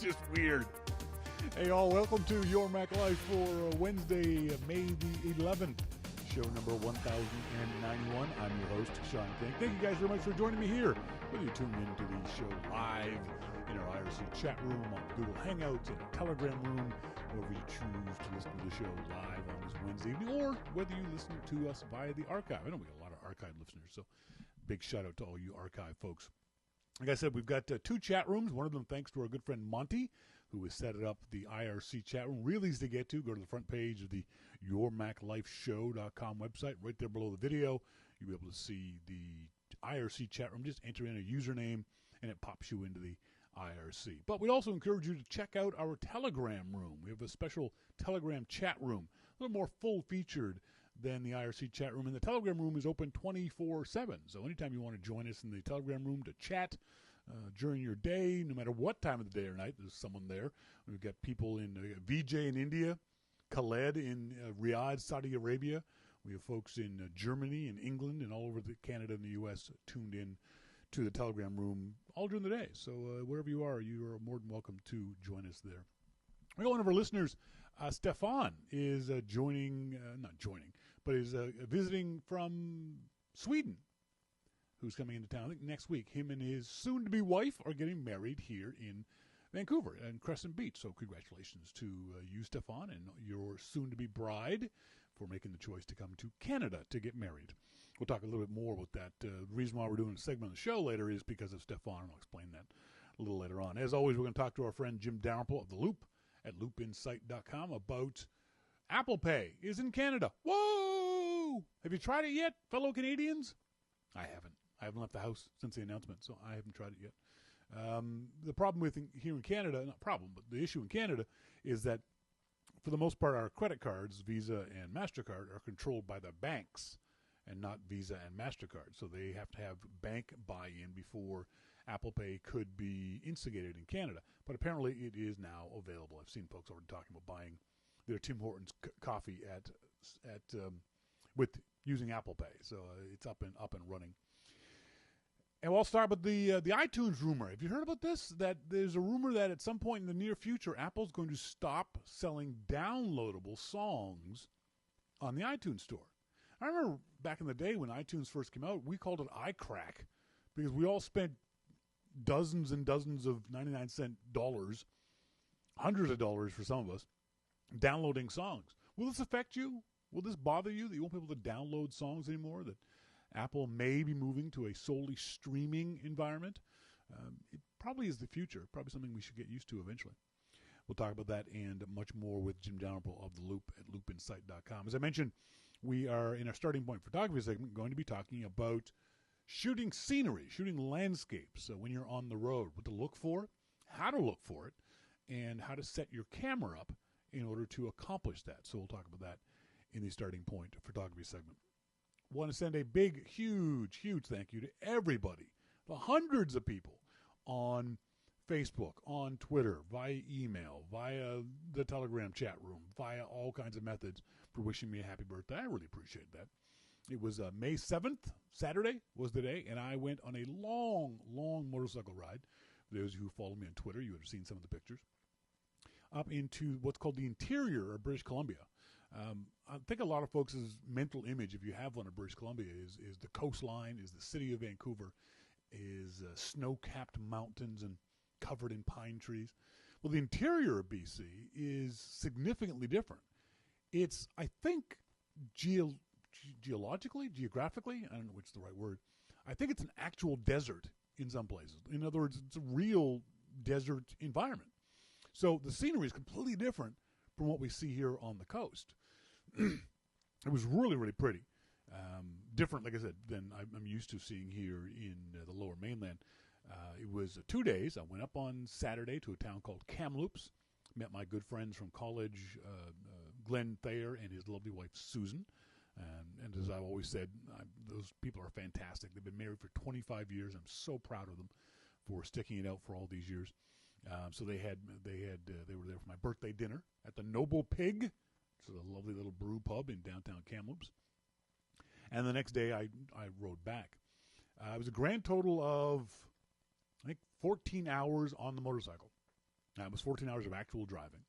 just weird. Hey, all, welcome to Your Mac Life for Wednesday, May the 11th, show number 1091. I'm your host, Shawn. Thank you guys very much for joining me here. Whether you tune into the show live in our IRC chat room, on Google Hangouts, in a Telegram room, or you choose to listen to the show live on this Wednesday evening, or whether you listen to us via the archive. I know we got a lot of archive listeners, so big shout out to all you archive folks. Like I said, we've got two chat rooms. One of them thanks to our good friend Monty, who has set it up, the IRC chat room. Really easy to get to. Go to the front page of the YourMacLifeShow.com website. Right there below the video, you'll be able to see the IRC chat room. Just enter in a username, and it pops you into the IRC. But we also encourage you to check out our Telegram room. We have a special Telegram chat room, a little more full-featured than the IRC chat room. And the Telegram room is open 24/7. So anytime you want to join us in the Telegram room to chat during your day, no matter what time of the day or night, there's someone there. We've got people in VJ in India, Khaled in Riyadh, Saudi Arabia. We have folks in Germany and England and all over Canada and the U.S. tuned in to the Telegram room all during the day. So wherever you are more than welcome to join us there. We got one of our listeners, Stefan, is not joining, but is visiting from Sweden, who's coming into town, I think, next week. Him and his soon-to-be wife are getting married here in Vancouver and Crescent Beach. So congratulations to you, Stefan, and your soon-to-be bride for making the choice to come to Canada to get married. We'll talk a little bit more about that. The reason why we're doing a segment of the show later is because of Stefan, and I'll explain that a little later on. As always, we're going to talk to our friend Jim Dalrymple of The Loop at loopinsight.com about Apple Pay is in Canada. Whoa! Have you tried it yet, fellow Canadians? I haven't. I haven't left the house since the announcement, so I haven't tried it yet. The problem with here in Canada, not problem, but the issue in Canada is that for the most part, our credit cards, Visa and MasterCard, are controlled by the banks and not Visa and MasterCard. So they have to have bank buy-in before Apple Pay could be instigated in Canada. But apparently it is now available. I've seen folks already talking about buying their Tim Hortons coffee with using Apple Pay. So it's up and running. And we'll start with the iTunes rumor. Have you heard about this? That there's a rumor that at some point in the near future, Apple's going to stop selling downloadable songs on the iTunes store. I remember back in the day when iTunes first came out, we called it iCrack because we all spent dozens and dozens of 99-cent dollars, hundreds of dollars for some of us, downloading songs. Will this affect you? Will this bother you that you won't be able to download songs anymore? That Apple may be moving to a solely streaming environment? It probably is the future. Probably something we should get used to eventually. We'll talk about that and much more with Jim Dalrymple of The Loop at loopinsight.com. As I mentioned, we are in our starting point photography segment going to be talking about shooting scenery, shooting landscapes. So when you're on the road, what to look for, how to look for it, and how to set your camera up in order to accomplish that. So we'll talk about that in the starting point photography segment. Want to send a big, huge, huge thank you to everybody, the hundreds of people on Facebook, on Twitter, via email, via the Telegram chat room, via all kinds of methods for wishing me a happy birthday. I really appreciate that. It was May 7th, Saturday was the day, and I went on a long, long motorcycle ride. For those who follow me on Twitter, you would have seen some of the pictures, up into what's called the interior of British Columbia. I think a lot of folks' mental image, if you have one of British Columbia, is the coastline, is the city of Vancouver, is snow-capped mountains and covered in pine trees. Well, the interior of BC is significantly different. It's, I think, geographically, I don't know which is the right word, I think it's an actual desert in some places. In other words, it's a real desert environment. So the scenery is completely different from what we see here on the coast. It was really, really pretty. Different, like I said, than I'm used to seeing here in the lower mainland. It was 2 days. I went up on Saturday to a town called Kamloops, met my good friends from college, Glenn Thayer and his lovely wife, Susan. And as I've always said, those people are fantastic. They've been married for 25 years. I'm so proud of them for sticking it out for all these years. So they were there for my birthday dinner at the Noble Pig. It's a lovely little brew pub in downtown Kamloops. And the next day I rode back. It was a grand total of, I think, 14 hours on the motorcycle. It was 14 hours of actual driving.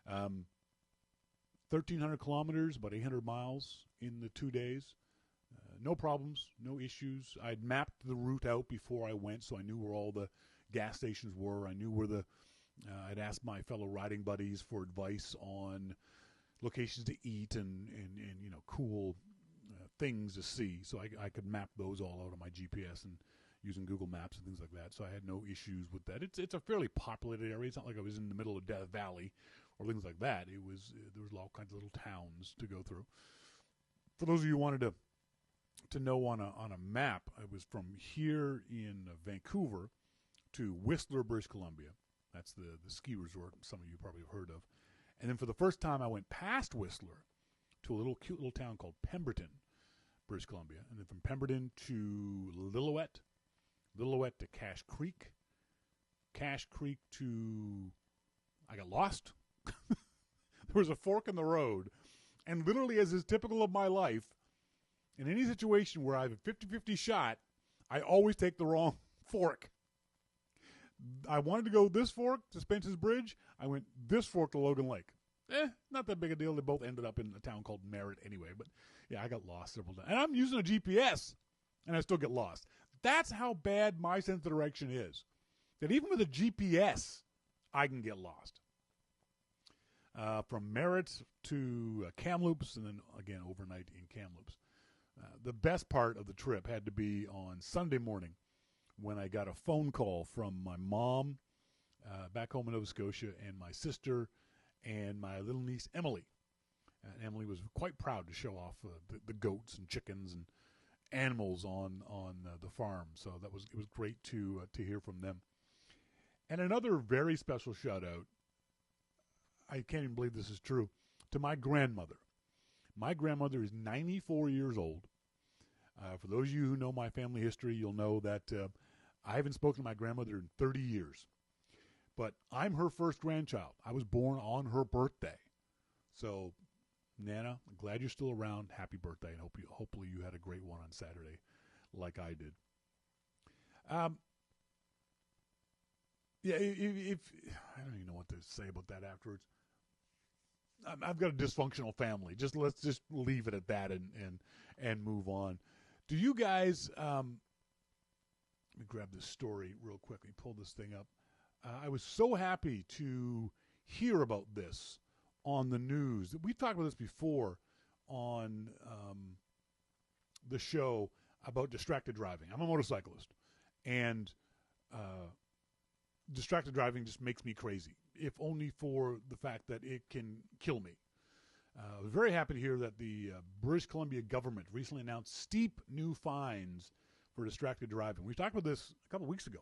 1,300 kilometers, about 800 miles in the 2 days. No problems, no issues. I'd mapped the route out before I went, so I knew where all the gas stations were. I knew where I'd asked my fellow riding buddies for advice on locations to eat and cool things to see. So I could map those all out on my GPS and using Google Maps and things like that. So I had no issues with that. It's a fairly populated area. It's not like I was in the middle of Death Valley or things like that. There was all kinds of little towns to go through. For those of you who wanted to know on a map, I was from here in Vancouver to Whistler, British Columbia. That's the ski resort some of you probably have heard of. And then for the first time, I went past Whistler to a cute little town called Pemberton, British Columbia. And then from Pemberton to Lillooet to Cache Creek to... I got lost. There was a fork in the road. And literally, as is typical of my life, in any situation where I have a 50-50 shot, I always take the wrong fork. I wanted to go this fork to Spence's Bridge. I went this fork to Logan Lake. Not that big a deal. They both ended up in a town called Merritt anyway. But, yeah, I got lost several times. And I'm using a GPS, and I still get lost. That's how bad my sense of direction is. That even with a GPS, I can get lost. From Merritt to Kamloops, and then, again, overnight in Kamloops. The best part of the trip had to be on Sunday morning when I got a phone call from my mom back home in Nova Scotia and my sister and my little niece Emily. Emily was quite proud to show off the goats and chickens and animals on the farm. So it was great to hear from them. And another very special shout out, I can't even believe this is true, to my grandmother. My grandmother is 94 years old. For those of you who know my family history, you'll know that I haven't spoken to my grandmother in 30 years. But I'm her first grandchild. I was born on her birthday. So, Nana, I'm glad you're still around. Happy birthday, and hopefully you had a great one on Saturday like I did. If I don't even know what to say about that afterwards. I've got a dysfunctional family. Let's just leave it at that and move on. Do you guys? Let me grab this story real quick. Let me pull this thing up. I was so happy to hear about this on the news. We've talked about this before on the show about distracted driving. I'm a motorcyclist, and distracted driving just makes me crazy, if only for the fact that it can kill me. I was very happy to hear that the British Columbia government recently announced steep new fines for distracted driving. We talked about this a couple of weeks ago.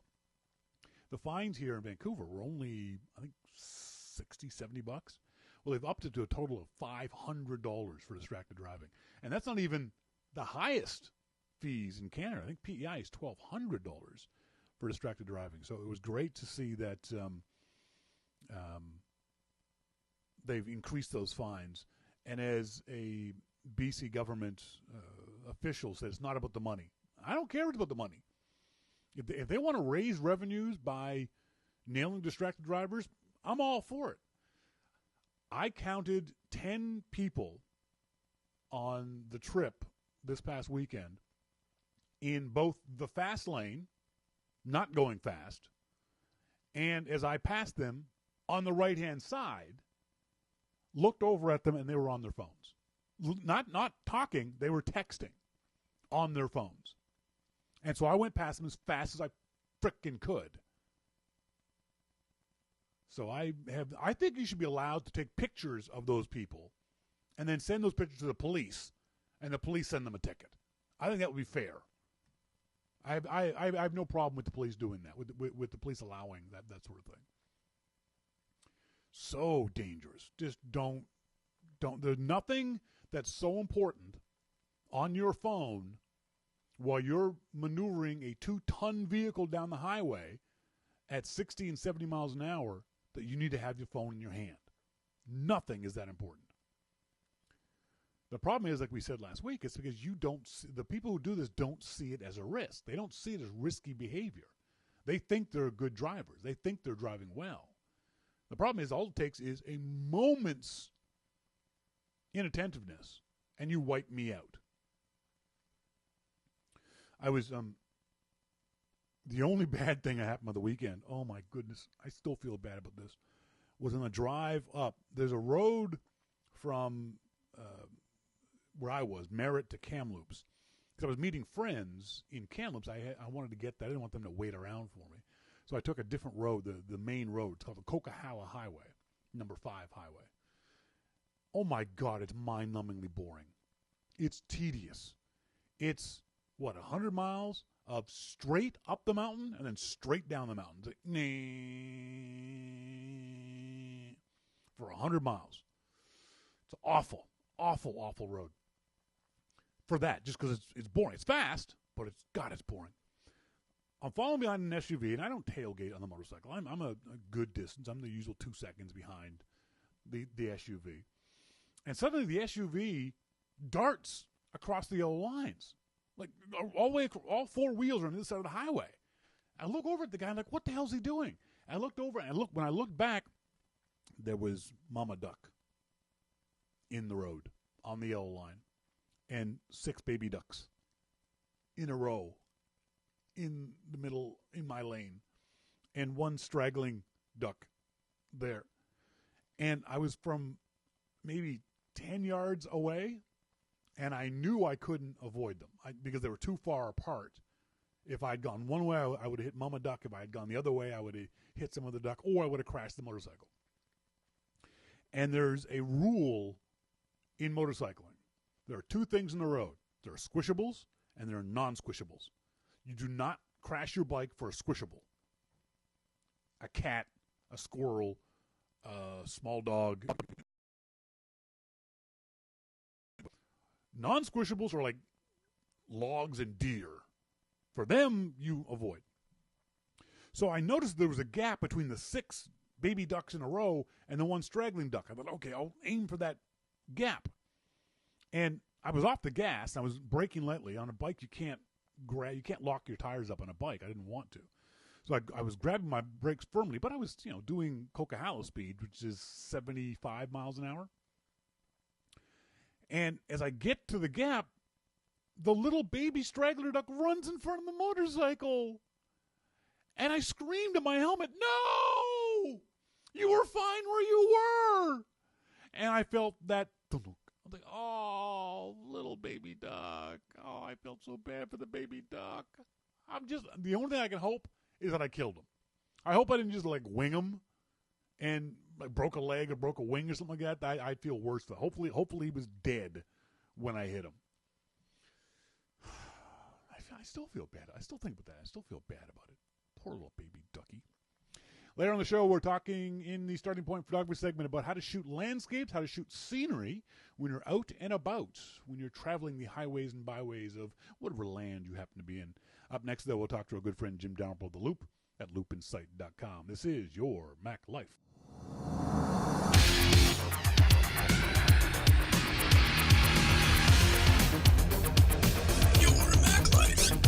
The fines here in Vancouver were only, I think, $60, $70. Well, they've upped it to a total of $500 for distracted driving. And that's not even the highest fees in Canada. I think PEI is $1,200 for distracted driving. So it was great to see that they've increased those fines. And as a BC government official said, it's not about the money. I don't care if it's about the money. If they want to raise revenues by nailing distracted drivers, I'm all for it. I counted 10 people on the trip this past weekend in both the fast lane, not going fast, and as I passed them on the right-hand side, looked over at them, and they were on their phones. Not talking, they were texting on their phones. And so I went past them as fast as I frickin' could. So I think you should be allowed to take pictures of those people and then send those pictures to the police, and the police send them a ticket. I think that would be fair. I have no problem with the police doing that, with the police allowing that sort of thing. So dangerous. Just don't. There's nothing that's so important on your phone while you're maneuvering a 2-ton vehicle down the highway at 60 and 70 miles an hour that you need to have your phone in your hand. Nothing is that important. The problem is, like we said last week, it's because the people who do this don't see it as a risk. They don't see it as risky behavior. They think they're good drivers. They think they're driving well. The problem is all it takes is a moment's inattentiveness, and you wipe me out. I was the only bad thing that happened on the weekend, oh my goodness, I still feel bad about this, was on the drive up. There's a road from where I was, Merritt to Kamloops. Because I was meeting friends in Kamloops. I wanted to get that. I didn't want them to wait around for me. So I took a different road, the main road. It's called the Coquihalla Highway, number 5 highway. Oh my God, it's mind-numbingly boring. It's tedious. It's, 100 miles of straight up the mountain and then straight down the mountain. It's like, for 100 miles. It's awful, awful, awful road. For that, just because it's boring. It's fast, but it's boring. I'm following behind an SUV, and I don't tailgate on the motorcycle. I'm a good distance. I'm the usual 2 seconds behind the SUV. And suddenly the SUV darts across the yellow lines. Like, all the way, all 4 wheels are on this side of the highway. I look over at the guy, I'm like, what the hell's he doing? I looked over, and when I looked back, there was Mama Duck in the road on the yellow line. And 6 baby ducks in a row in the middle, in my lane. And 1 straggling duck there. And I was from maybe 10 yards away, and I knew I couldn't avoid them because they were too far apart. If I'd gone one way, I would have hit Mama Duck. If I had gone the other way, I would have hit some other duck, or I would have crashed the motorcycle. And there's a rule in motorcycling. There are 2 things in the road. There are squishables and there are non-squishables. You do not crash your bike for a squishable. A cat, a squirrel, a small dog. Non-squishables are like logs and deer. For them, you avoid. So I noticed there was a gap between the 6 baby ducks in a row and the 1 straggling duck. I thought, okay, I'll aim for that gap. And I was off the gas. I was braking lightly. On a bike, you can't lock your tires up on a bike. I didn't want to. So I was grabbing my brakes firmly, but I was, doing Coquihalla speed, which is 75 miles an hour. And as I get to the gap, the little baby straggler duck runs in front of the motorcycle. And I screamed at my helmet, "No! You were fine where you were!" And I felt that. I was like, oh, little baby duck. Oh, I felt so bad for the baby duck. The only thing I can hope is that I killed him. I hope I didn't just wing him and broke a leg or broke a wing or something like that. I'd feel worse. Hopefully he was dead when I hit him. I still feel bad. I still think about that. I still feel bad about it. Poor little baby ducky. Later on the show, we're talking in the Starting Point Photography segment about how to shoot landscapes, how to shoot scenery when you're out and about, when you're traveling the highways and byways of whatever land you happen to be in. Up next, though, we'll talk to our good friend Jim Dalrymple of The Loop at loopinsight.com. This is your Mac Life. Your Mac Life.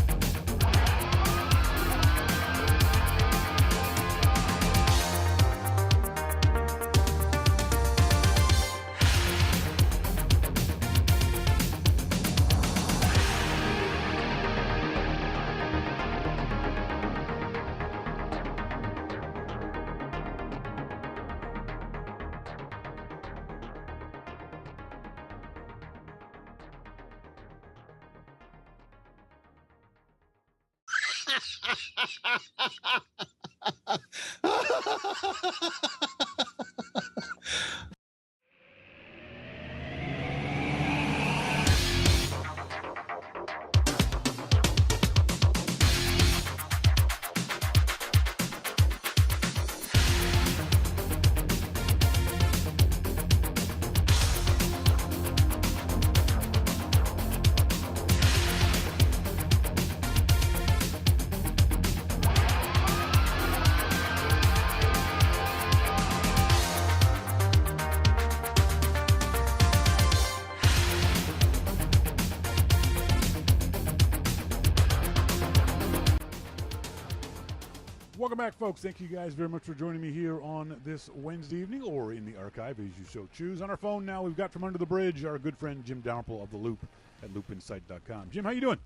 Welcome back, folks. Thank you guys very much for joining me here on this Wednesday evening, or in the archive, as you so choose. On our phone now, we've got from under the bridge our good friend Jim Dalrymple of The Loop at loopinsight.com. Jim, how you doing?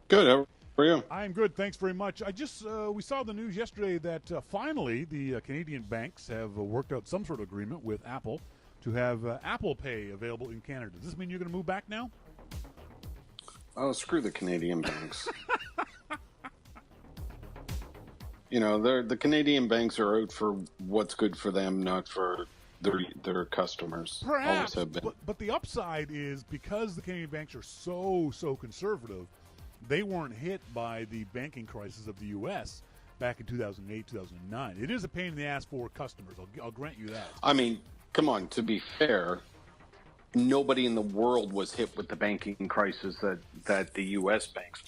Good. How are you? I'm good. Thanks very much. We saw the news yesterday that finally the Canadian banks have worked out some sort of agreement with Apple to have Apple Pay available in Canada. Does this mean you're going to move back now? Oh, screw the Canadian banks. You know, the Canadian banks are out for what's good for them, not for their customers. Perhaps, Always have been. But the upside is because the Canadian banks are so conservative, they weren't hit by the banking crisis of the U.S. back in 2008, 2009. It is a pain in the ass for customers. I'll grant you that. I mean, come on. To be fair, nobody in the world was hit with the banking crisis that the U.S. banks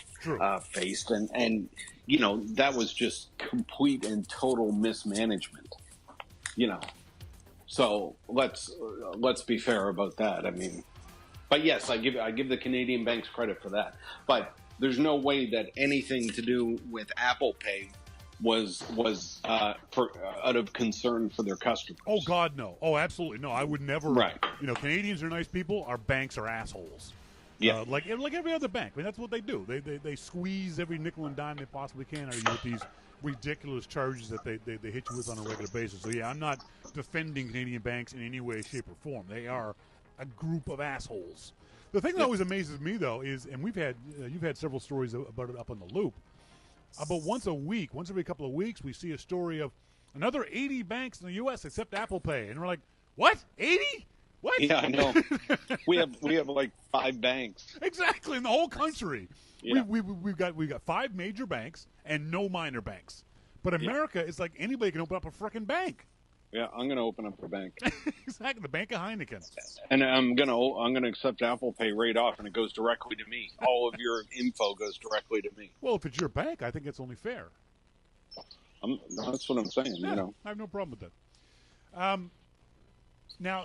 faced, and you know that was just complete and total mismanagement. You know, so let's be fair about that. I mean, but yes, I give the Canadian banks credit for that. But there's no way that anything to do with Apple Pay was out of concern for their customers. Oh God, no! Oh, absolutely no! I would never. Right. You know, Canadians are nice people. Our banks are assholes. Yeah. Like every other bank. I mean, that's what they do. They squeeze every nickel and dime they possibly can out of you with these ridiculous charges that they hit you with on a regular basis. So yeah, I'm not defending Canadian banks in any way, shape, or form. They are a group of assholes. The thing that always amazes me though is, and you've had several stories about it up on the Loop. About once every couple of weeks, we see a story of another 80 banks in the U.S. accept Apple Pay, and we're like, what? 80? What? Yeah, I know. we have like 5 banks. Exactly, in the whole country. Yeah. We've got 5 major banks and no minor banks. But America is like anybody can open up a frickin' bank. Yeah, I'm going to open up a bank. Exactly, the Bank of Heineken. And I'm gonna accept Apple Pay right off, and it goes directly to me. All of your info goes directly to me. Well, if it's your bank, I think it's only fair. That's what I'm saying. Yeah, you know, I have no problem with that. Now,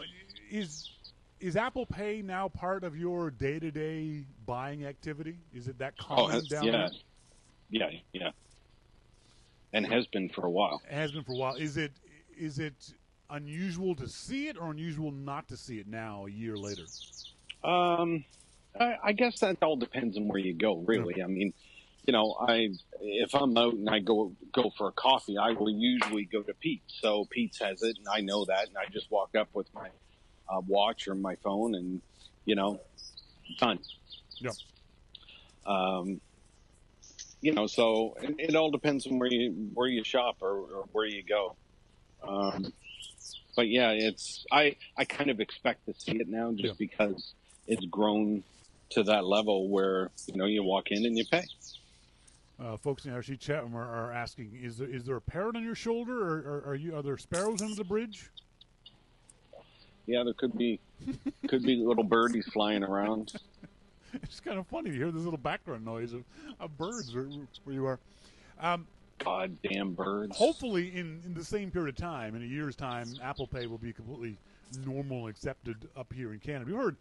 is Apple Pay now part of your day-to-day buying activity? Is it that common down there? Yeah, and has been for a while. It has been for a while. Is it unusual to see it or unusual not to see it now, a year later? I guess that all depends on where you go, really. Okay. I mean, you know, if I'm out and I go for a coffee, I will usually go to Pete's. So Pete's has it, and I know that, and I just walk up with my watch or my phone, and you know, done. Yeah. You know, so it all depends on where you shop or where you go. But yeah, I kind of expect to see it now just because it's grown to that level where, you know, you walk in and you pay. Folks in the RC chat room are asking, is there a parrot on your shoulder, or are there sparrows under the bridge? Yeah, there could be little birdies flying around. It's kind of funny to hear this little background noise of birds where you are. Goddamn birds. Hopefully, in the same period of time, in a year's time, Apple Pay will be completely normal and accepted up here in Canada. You heard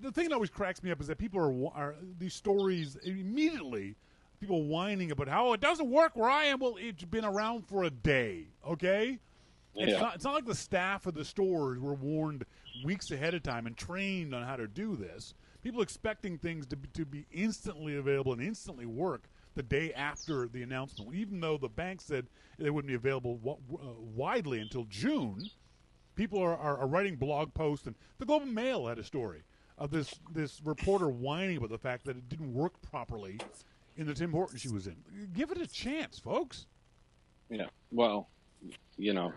the thing that always cracks me up is that people are these stories immediately. People whining about how it doesn't work where I am. Well, it's been around for a day, okay? Yeah. It's not like the staff of the stores were warned weeks ahead of time and trained on how to do this. People expecting things to be instantly available and instantly work the day after the announcement. Even though the bank said they wouldn't be available widely until June, people are writing blog posts. And the Globe and Mail had a story of this reporter whining about the fact that it didn't work properly in the Tim Hortons she was in. Give it a chance, folks. Yeah, well, you know,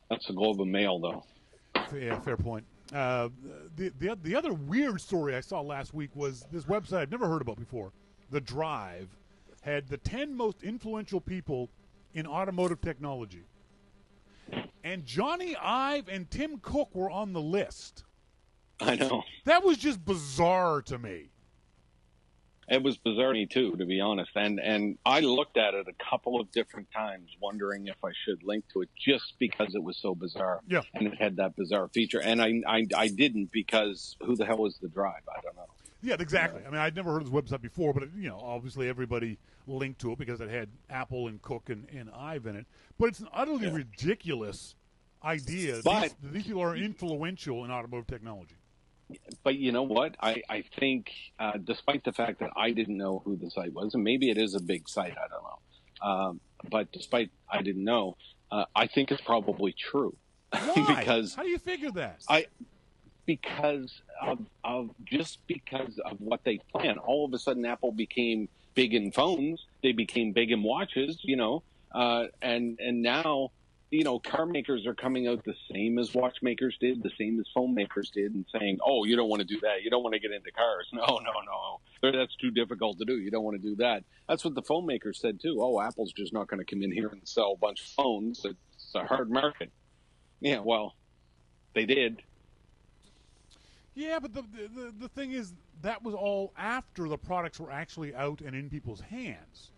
that's the Globe and Mail, though. Yeah, fair point. The other weird story I saw last week was this website I've never heard about before, The Drive, had the 10 most influential people in automotive technology. And Johnny Ive and Tim Cook were on the list. I know. That was just bizarre to me. It was bizarre to me, too, to be honest. And I looked at it a couple of different times, wondering if I should link to it just because it was so bizarre. Yeah. And it had that bizarre feature. And I didn't because who the hell was The Drive? I don't know. Yeah, exactly. I mean, I'd never heard of this website before, but, obviously everybody linked to it because it had Apple and Cook and Ive in it. But it's an utterly ridiculous idea. But these people are influential in automotive technology. But you know what? I think, despite the fact that I didn't know who the site was, and maybe it is a big site, I don't know. But despite I didn't know, I think it's probably true. Why? Because how do you figure that? Because of what they plan. All of a sudden, Apple became big in phones. They became big in watches. And now, car makers are coming out the same as watchmakers did, the same as phone makers did, and saying, "Oh, you don't want to do that. You don't want to get into cars. No. That's too difficult to do. You don't want to do that." That's what the phone makers said too. Oh, Apple's just not going to come in here and sell a bunch of phones. It's a hard market. Yeah, well, they did. Yeah, but the thing is, that was all after the products were actually out and in people's hands.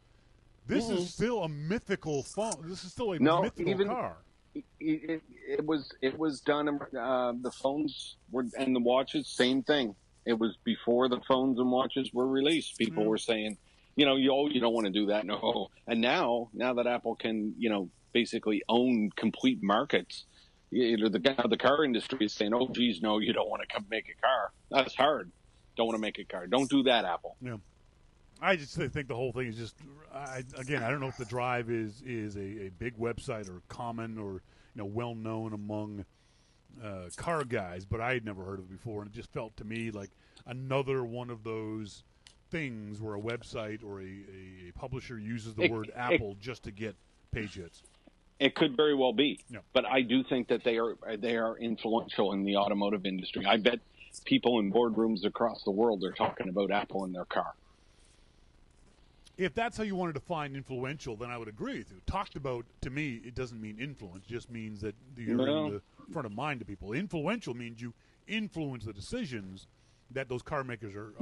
This is still a mythical phone. This is still a mythical car. It was done. The phones and the watches, same thing. It was before the phones and watches were released. People were saying, you don't want to do that. No. And now that Apple can, basically own complete markets, the car industry is saying, "Oh, geez, no, you don't want to come make a car. That's hard. Don't want to make a car. Don't do that, Apple." Yeah. I just think the whole thing is just, I don't know if the Drive is a big website or common or well known among car guys, but I had never heard of it before, and it just felt to me like another one of those things where a website or a publisher uses the word Apple just to get page hits. It could very well be, but I do think that they are influential in the automotive industry. I bet people in boardrooms across the world are talking about Apple in their car. If that's how you want to define influential, then I would agree with you. Talked about, to me, it doesn't mean influence. It just means that you're in the front of mind to people. Influential means you influence the decisions that those car makers are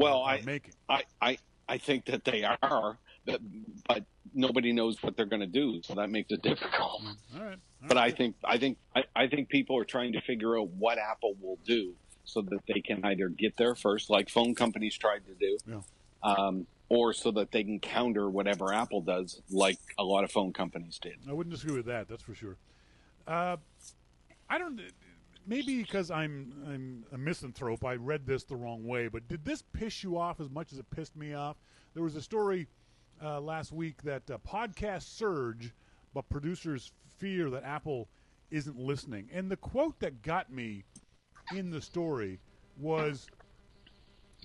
making. I think that they are, but nobody knows what they're going to do, so that makes it difficult. All right. But I think people are trying to figure out what Apple will do so that they can either get there first, like phone companies tried to do, or so that they can counter whatever Apple does, like a lot of phone companies did. I wouldn't disagree with that. That's for sure. I don't. Maybe because I'm a misanthrope, I read this the wrong way. But did this piss you off as much as it pissed me off? There was a story last week that podcasts surge, but producers fear that Apple isn't listening. And the quote that got me in the story was,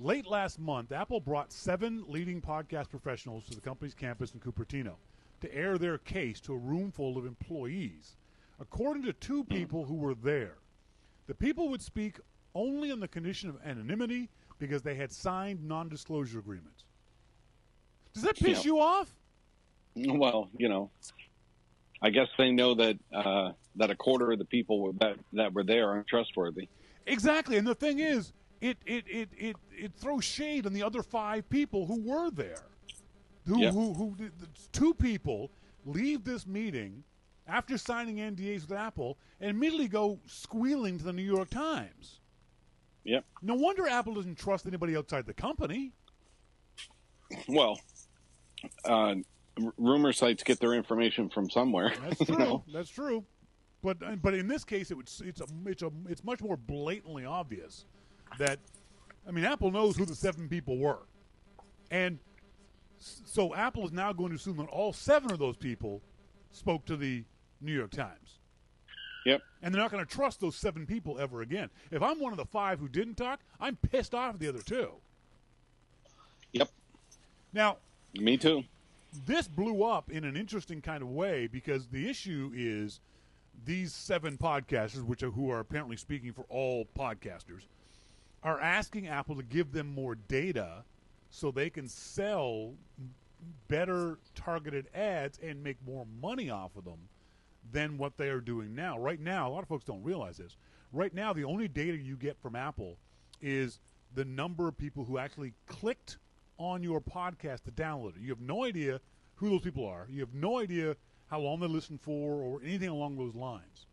late last month, Apple brought 7 leading podcast professionals to the company's campus in Cupertino to air their case to a room full of employees. According to 2 people who were there, the people would speak only on the condition of anonymity because they had signed non-disclosure agreements. Does that piss you off? Well, I guess they know that that a quarter of the people that were there aren't trustworthy. Exactly, and the thing is, it throws shade on the other 5 people who were there. Who 2 people leave this meeting after signing NDAs with Apple and immediately go squealing to the New York Times. Yep. No wonder Apple doesn't trust anybody outside the company. Well, rumor sites get their information from somewhere. That's true. That's true. But in this case, it's much more blatantly obvious that, Apple knows who the 7 people were, and so Apple is now going to assume that all 7 of those people spoke to the New York Times. Yep. And they're not going to trust those 7 people ever again. If I'm one of the 5 who didn't talk, I'm pissed off at the other 2. Yep. Now, me too. This blew up in an interesting kind of way because the issue is these 7 podcasters, who are apparently speaking for all podcasters, are asking Apple to give them more data so they can sell better targeted ads and make more money off of them than what they are doing now. Right now, a lot of folks don't realize this. Right now, the only data you get from Apple is the number of people who actually clicked on your podcast to download it. You have no idea who those people are. You have no idea how long they listen for or anything along those lines.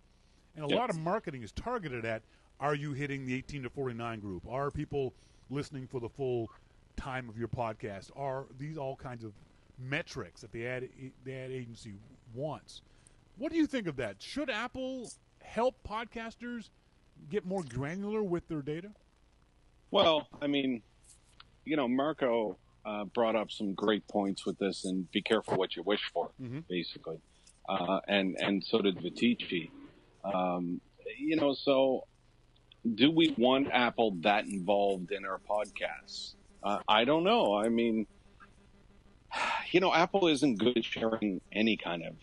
And a lot of marketing is targeted at, are you hitting the 18 to 49 group? Are people listening for the full time of your podcast? Are these all kinds of metrics that the ad agency wants? What do you think of that? Should Apple help podcasters get more granular with their data? Well, I mean, Marco brought up some great points with this, and be careful what you wish for, basically. And so did Vitici. So do we want Apple that involved in our podcasts? I don't know. I mean, Apple isn't good at sharing any kind of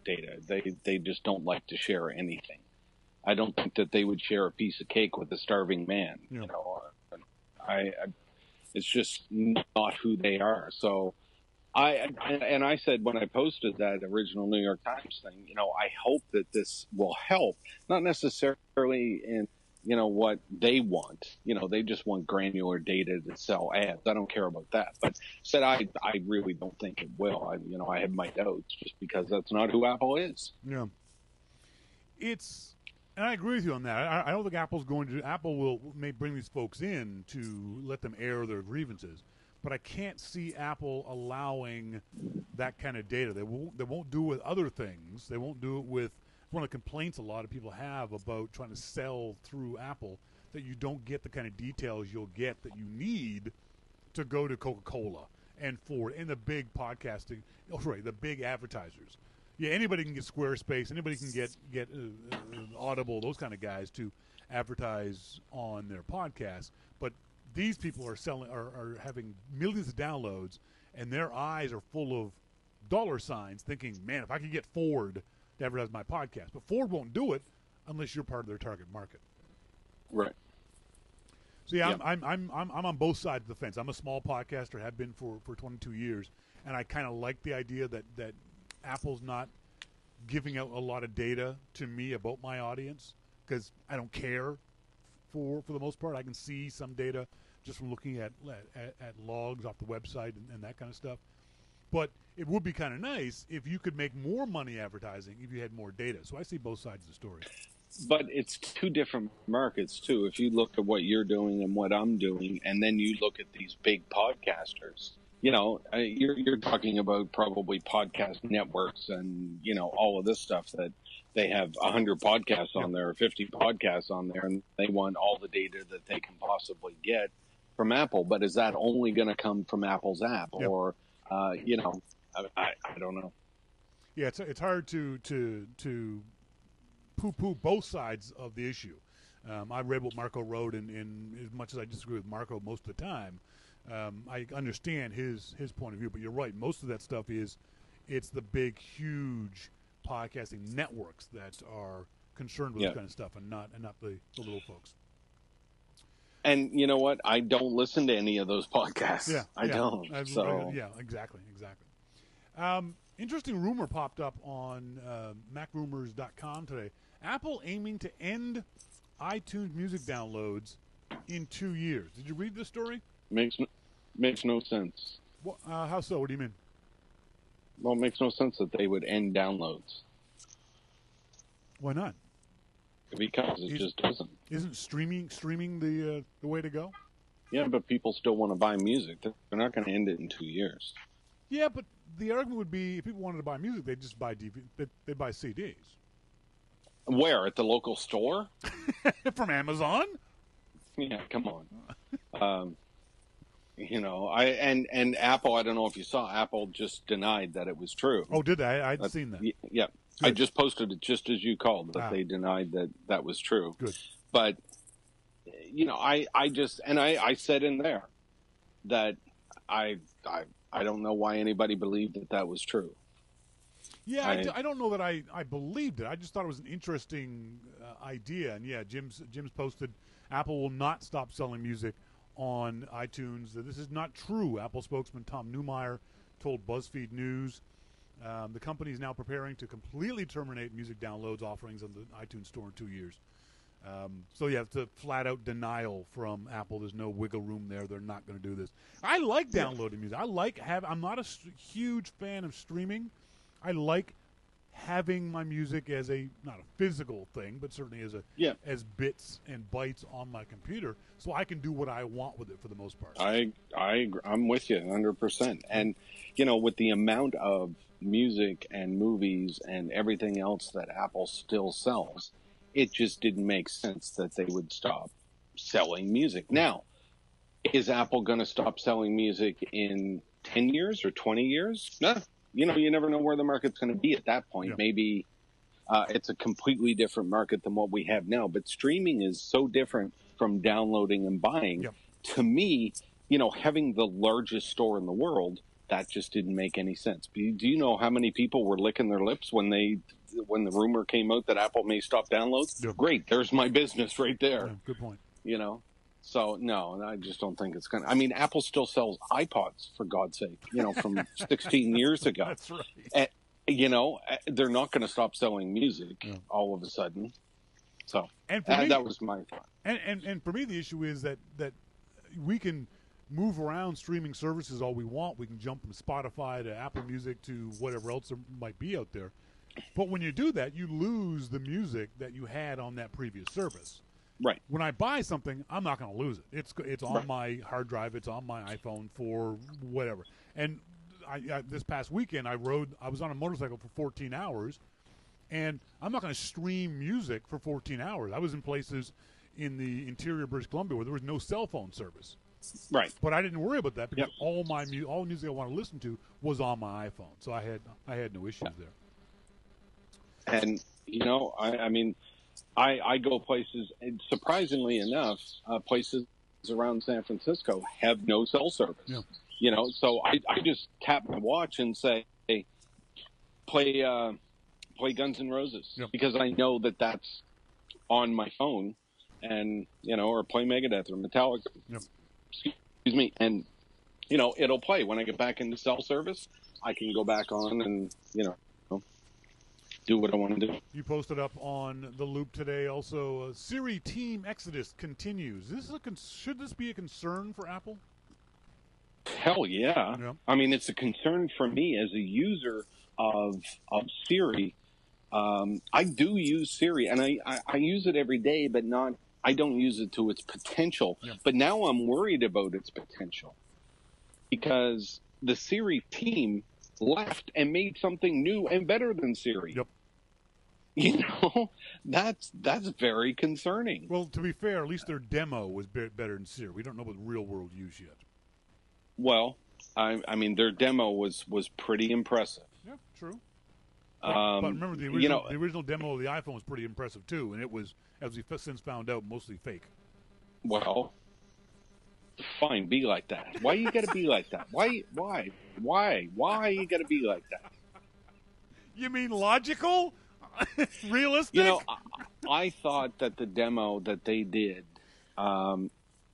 data. They just don't like to share anything. I don't think that they would share a piece of cake with a starving man. Yeah. It's just not who they are. So I said when I posted that original New York Times thing, I hope that this will help, not necessarily in, what they want. They just want granular data to sell ads. I don't care about that. But said I really don't think it will. I have my doubts just because that's not who Apple is. Yeah. And I agree with you on that. I don't think Apple may bring these folks in to let them air their grievances, but I can't see Apple allowing that kind of data. They won't do it with other things. They won't do it with one of the complaints a lot of people have about trying to sell through Apple, that you don't get the kind of details you'll get that you need to go to Coca-Cola and Ford and the big podcasting, the big advertisers. Yeah, anybody can get Squarespace. Anybody can get Audible, those kind of guys to advertise on their podcasts. But these people are having millions of downloads, and their eyes are full of dollar signs, thinking, "Man, if I could get Ford to advertise my podcast," but Ford won't do it unless you're part of their target market. Right. So yeah, I'm on both sides of the fence. I'm a small podcaster, have been for 22 years, and I kind of like the idea that Apple's not giving out a lot of data to me about my audience, because I don't care for the most part. I can see some data just from looking at logs off the website and that kind of stuff. But it would be kind of nice if you could make more money advertising if you had more data. So I see both sides of the story. But it's two different markets, too. If you look at what you're doing and what I'm doing, and then you look at these big podcasters, you're talking about probably podcast networks and, all of this stuff that they have 100 podcasts on there or 50 podcasts on there, and they want all the data that they can possibly get from Apple. But is that only going to come from Apple's app? Yep. Or, I don't know. Yeah, it's hard to poo-poo both sides of the issue. I read what Marco wrote, and as much as I disagree with Marco most of the time, I understand his point of view. But you're right. Most of that stuff it's the big, huge podcasting networks that are concerned with this kind of stuff, and not the little folks. And you know what? I don't listen to any of those podcasts. Yeah, I don't. So yeah, exactly. Interesting rumor popped up on MacRumors.com today. Apple aiming to end iTunes music downloads in 2 years. Did you read this story? Makes no sense. Well, how so? What do you mean? Well, it makes no sense that they would end downloads. Why not? Because it just doesn't. Isn't streaming the way to go? Yeah, but people still want to buy music. They're not going to end it in 2 years. Yeah, but the argument would be if people wanted to buy music, they'd just buy they'd buy CDs. Where? At the local store? From Amazon? Yeah, come on. And Apple, I don't know if you saw, Apple just denied that it was true. Oh, did they? I'd seen that. Yeah. Good. I just posted it just as you called, that they denied that was true. Good. But, I said in there that I don't know why anybody believed that was true. Yeah, I don't know that I believed it. I just thought it was an interesting idea. And yeah, Jim's posted, Apple will not stop selling music on iTunes. This is not true. Apple spokesman Tom Neumeyer told BuzzFeed News the company is now preparing to completely terminate music downloads offerings on the iTunes Store in 2 years. So yeah, it's a flat-out denial from Apple. There's no wiggle room there. They're not going to do this. I like downloading music. I'm not a huge fan of streaming. I like having my music as not a physical thing, but certainly as bits and bytes on my computer, so I can do what I want with it for the most part. I'm with you 100%. And with the amount of music and movies and everything else that Apple still sells, it just didn't make sense that they would stop selling music. Now, is Apple going to stop selling music in 10 years or 20 years? No. You never know where the market's going to be at that point. Yeah. Maybe it's a completely different market than what we have now. But streaming is so different from downloading and buying. Yeah. To me, having the largest store in the world, that just didn't make any sense. Do you know how many people were licking their lips when the rumor came out that Apple may stop downloads? Yeah. Great, there's my business right there. Yeah, good point. So, no, I just don't think it's going to. I mean, Apple still sells iPods, for God's sake, from 16 years ago. That's right. And, they're not going to stop selling music all of a sudden. So, that was my thought. And for me, the issue is that we can move around streaming services all we want. We can jump from Spotify to Apple Music to whatever else there might be out there. But when you do that, you lose the music that you had on that previous service. Right. When I buy something, I'm not going to lose it. It's on my hard drive. It's on my iPhone for whatever. And I this past weekend, I was on a motorcycle for 14 hours, and I'm not going to stream music for 14 hours. I was in places in the interior of British Columbia where there was no cell phone service. Right. But I didn't worry about that because all music I want to listen to was on my iPhone, so I had no issues there. And I mean. I go places, and surprisingly enough, places around San Francisco have no cell service. Yeah. So I just tap my watch and say, hey, play Guns N' Roses, because I know that that's on my phone, and or play Megadeth or Metallica. Yep. Excuse me, and it'll play when I get back into cell service. I can go back on and do what I want to do. You posted up on the Loop today also, Siri team exodus continues. Should this be a concern for Apple? Hell yeah. I mean, it's a concern for me as a user of Siri. I do use Siri, and I use it every day, but I don't use it to its potential. Yeah. But now I'm worried about its potential because the Siri team left and made something new and better than Siri. Yep. That's very concerning. Well, to be fair, at least their demo was better than Siri. We don't know about real world use yet. Well, I mean, their demo was pretty impressive. Yeah, true. But remember, the original demo of the iPhone was pretty impressive too, and it was, as we've since found out, mostly fake. Well, fine, be like that. Why you got to be like that? Why you got to be like that? You mean logical? Realistic? I thought that the demo that they did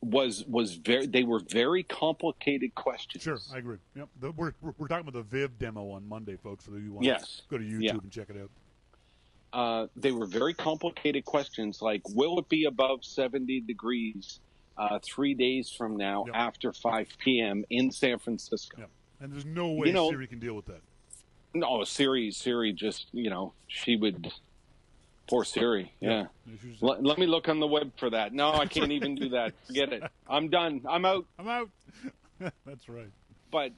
was they were very complicated questions. Sure, I agree. Yep. We're talking about the Viv demo on Monday, folks, for you want to go to YouTube and check it out. They were very complicated questions like, will it be above 70 degrees 3 days from now after 5 p.m. in San Francisco? Yep. And there's no way Siri can deal with that. No, Siri just, she would... Poor Siri, yeah. Let me look on the web for that. No, I can't even do that. Forget it. I'm done. I'm out. That's right. But,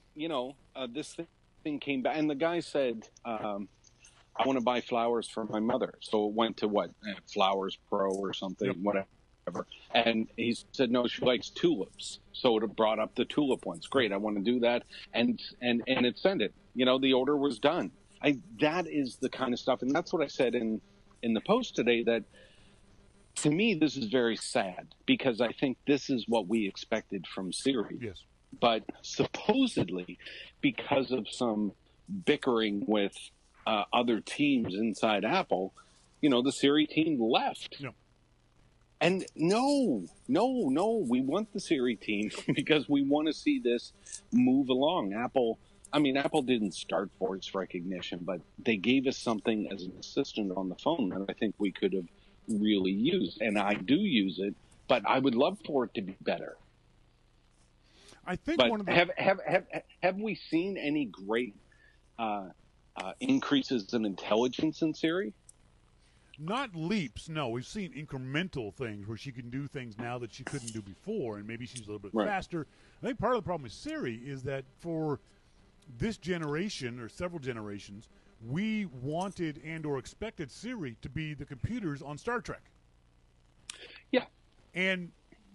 this thing came back, and the guy said, I want to buy flowers for my mother. So it went to Flowers Pro or something, whatever. And he said, no, she likes tulips. So it brought up the tulip ones. Great, I want to do that. And it sent it. The order was done. That is the kind of stuff, and that's what I said in the post today, that to me this is very sad because I think this is what we expected from Siri. Yes. But supposedly, because of some bickering with other teams inside Apple, the Siri team left. Yeah. And no, we want the Siri team because we want to see this move along. Apple didn't start voice recognition, but they gave us something as an assistant on the phone that I think we could have really used. And I do use it, but I would love for it to be better. I think but have we seen any great increases in intelligence in Siri. Not leaps, no. We've seen incremental things where she can do things now that she couldn't do before, and maybe she's a little bit faster. I think part of the problem with Siri is that for this generation or several generations, we wanted and or expected Siri to be the computers on Star Trek. Yeah. And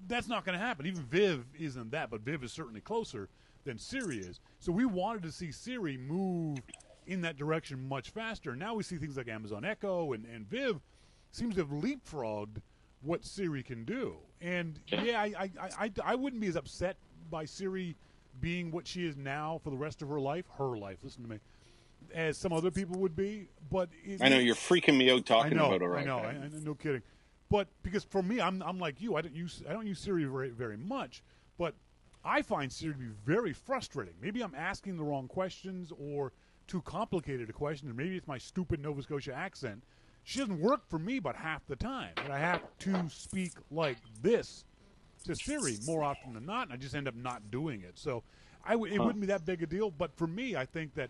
that's not going to happen. Even Viv isn't that, but Viv is certainly closer than Siri is. So we wanted to see Siri move in that direction much faster. Now we see things like Amazon Echo and Viv seems to have leapfrogged what Siri can do. And I wouldn't be as upset by Siri being what she is now for the rest of her life, listen to me, as some other people would be. But I know you're freaking me out talking about it right now. I know, no kidding. But because for me, I'm like you, I don't use Siri very, very much, but I find Siri to be very frustrating. Maybe I'm asking the wrong questions or too complicated a question, or maybe it's my stupid Nova Scotia accent. She doesn't work for me but half the time. And I have to speak like this to Siri more often than not, and I just end up not doing it. So it wouldn't be that big a deal. But for me, I think that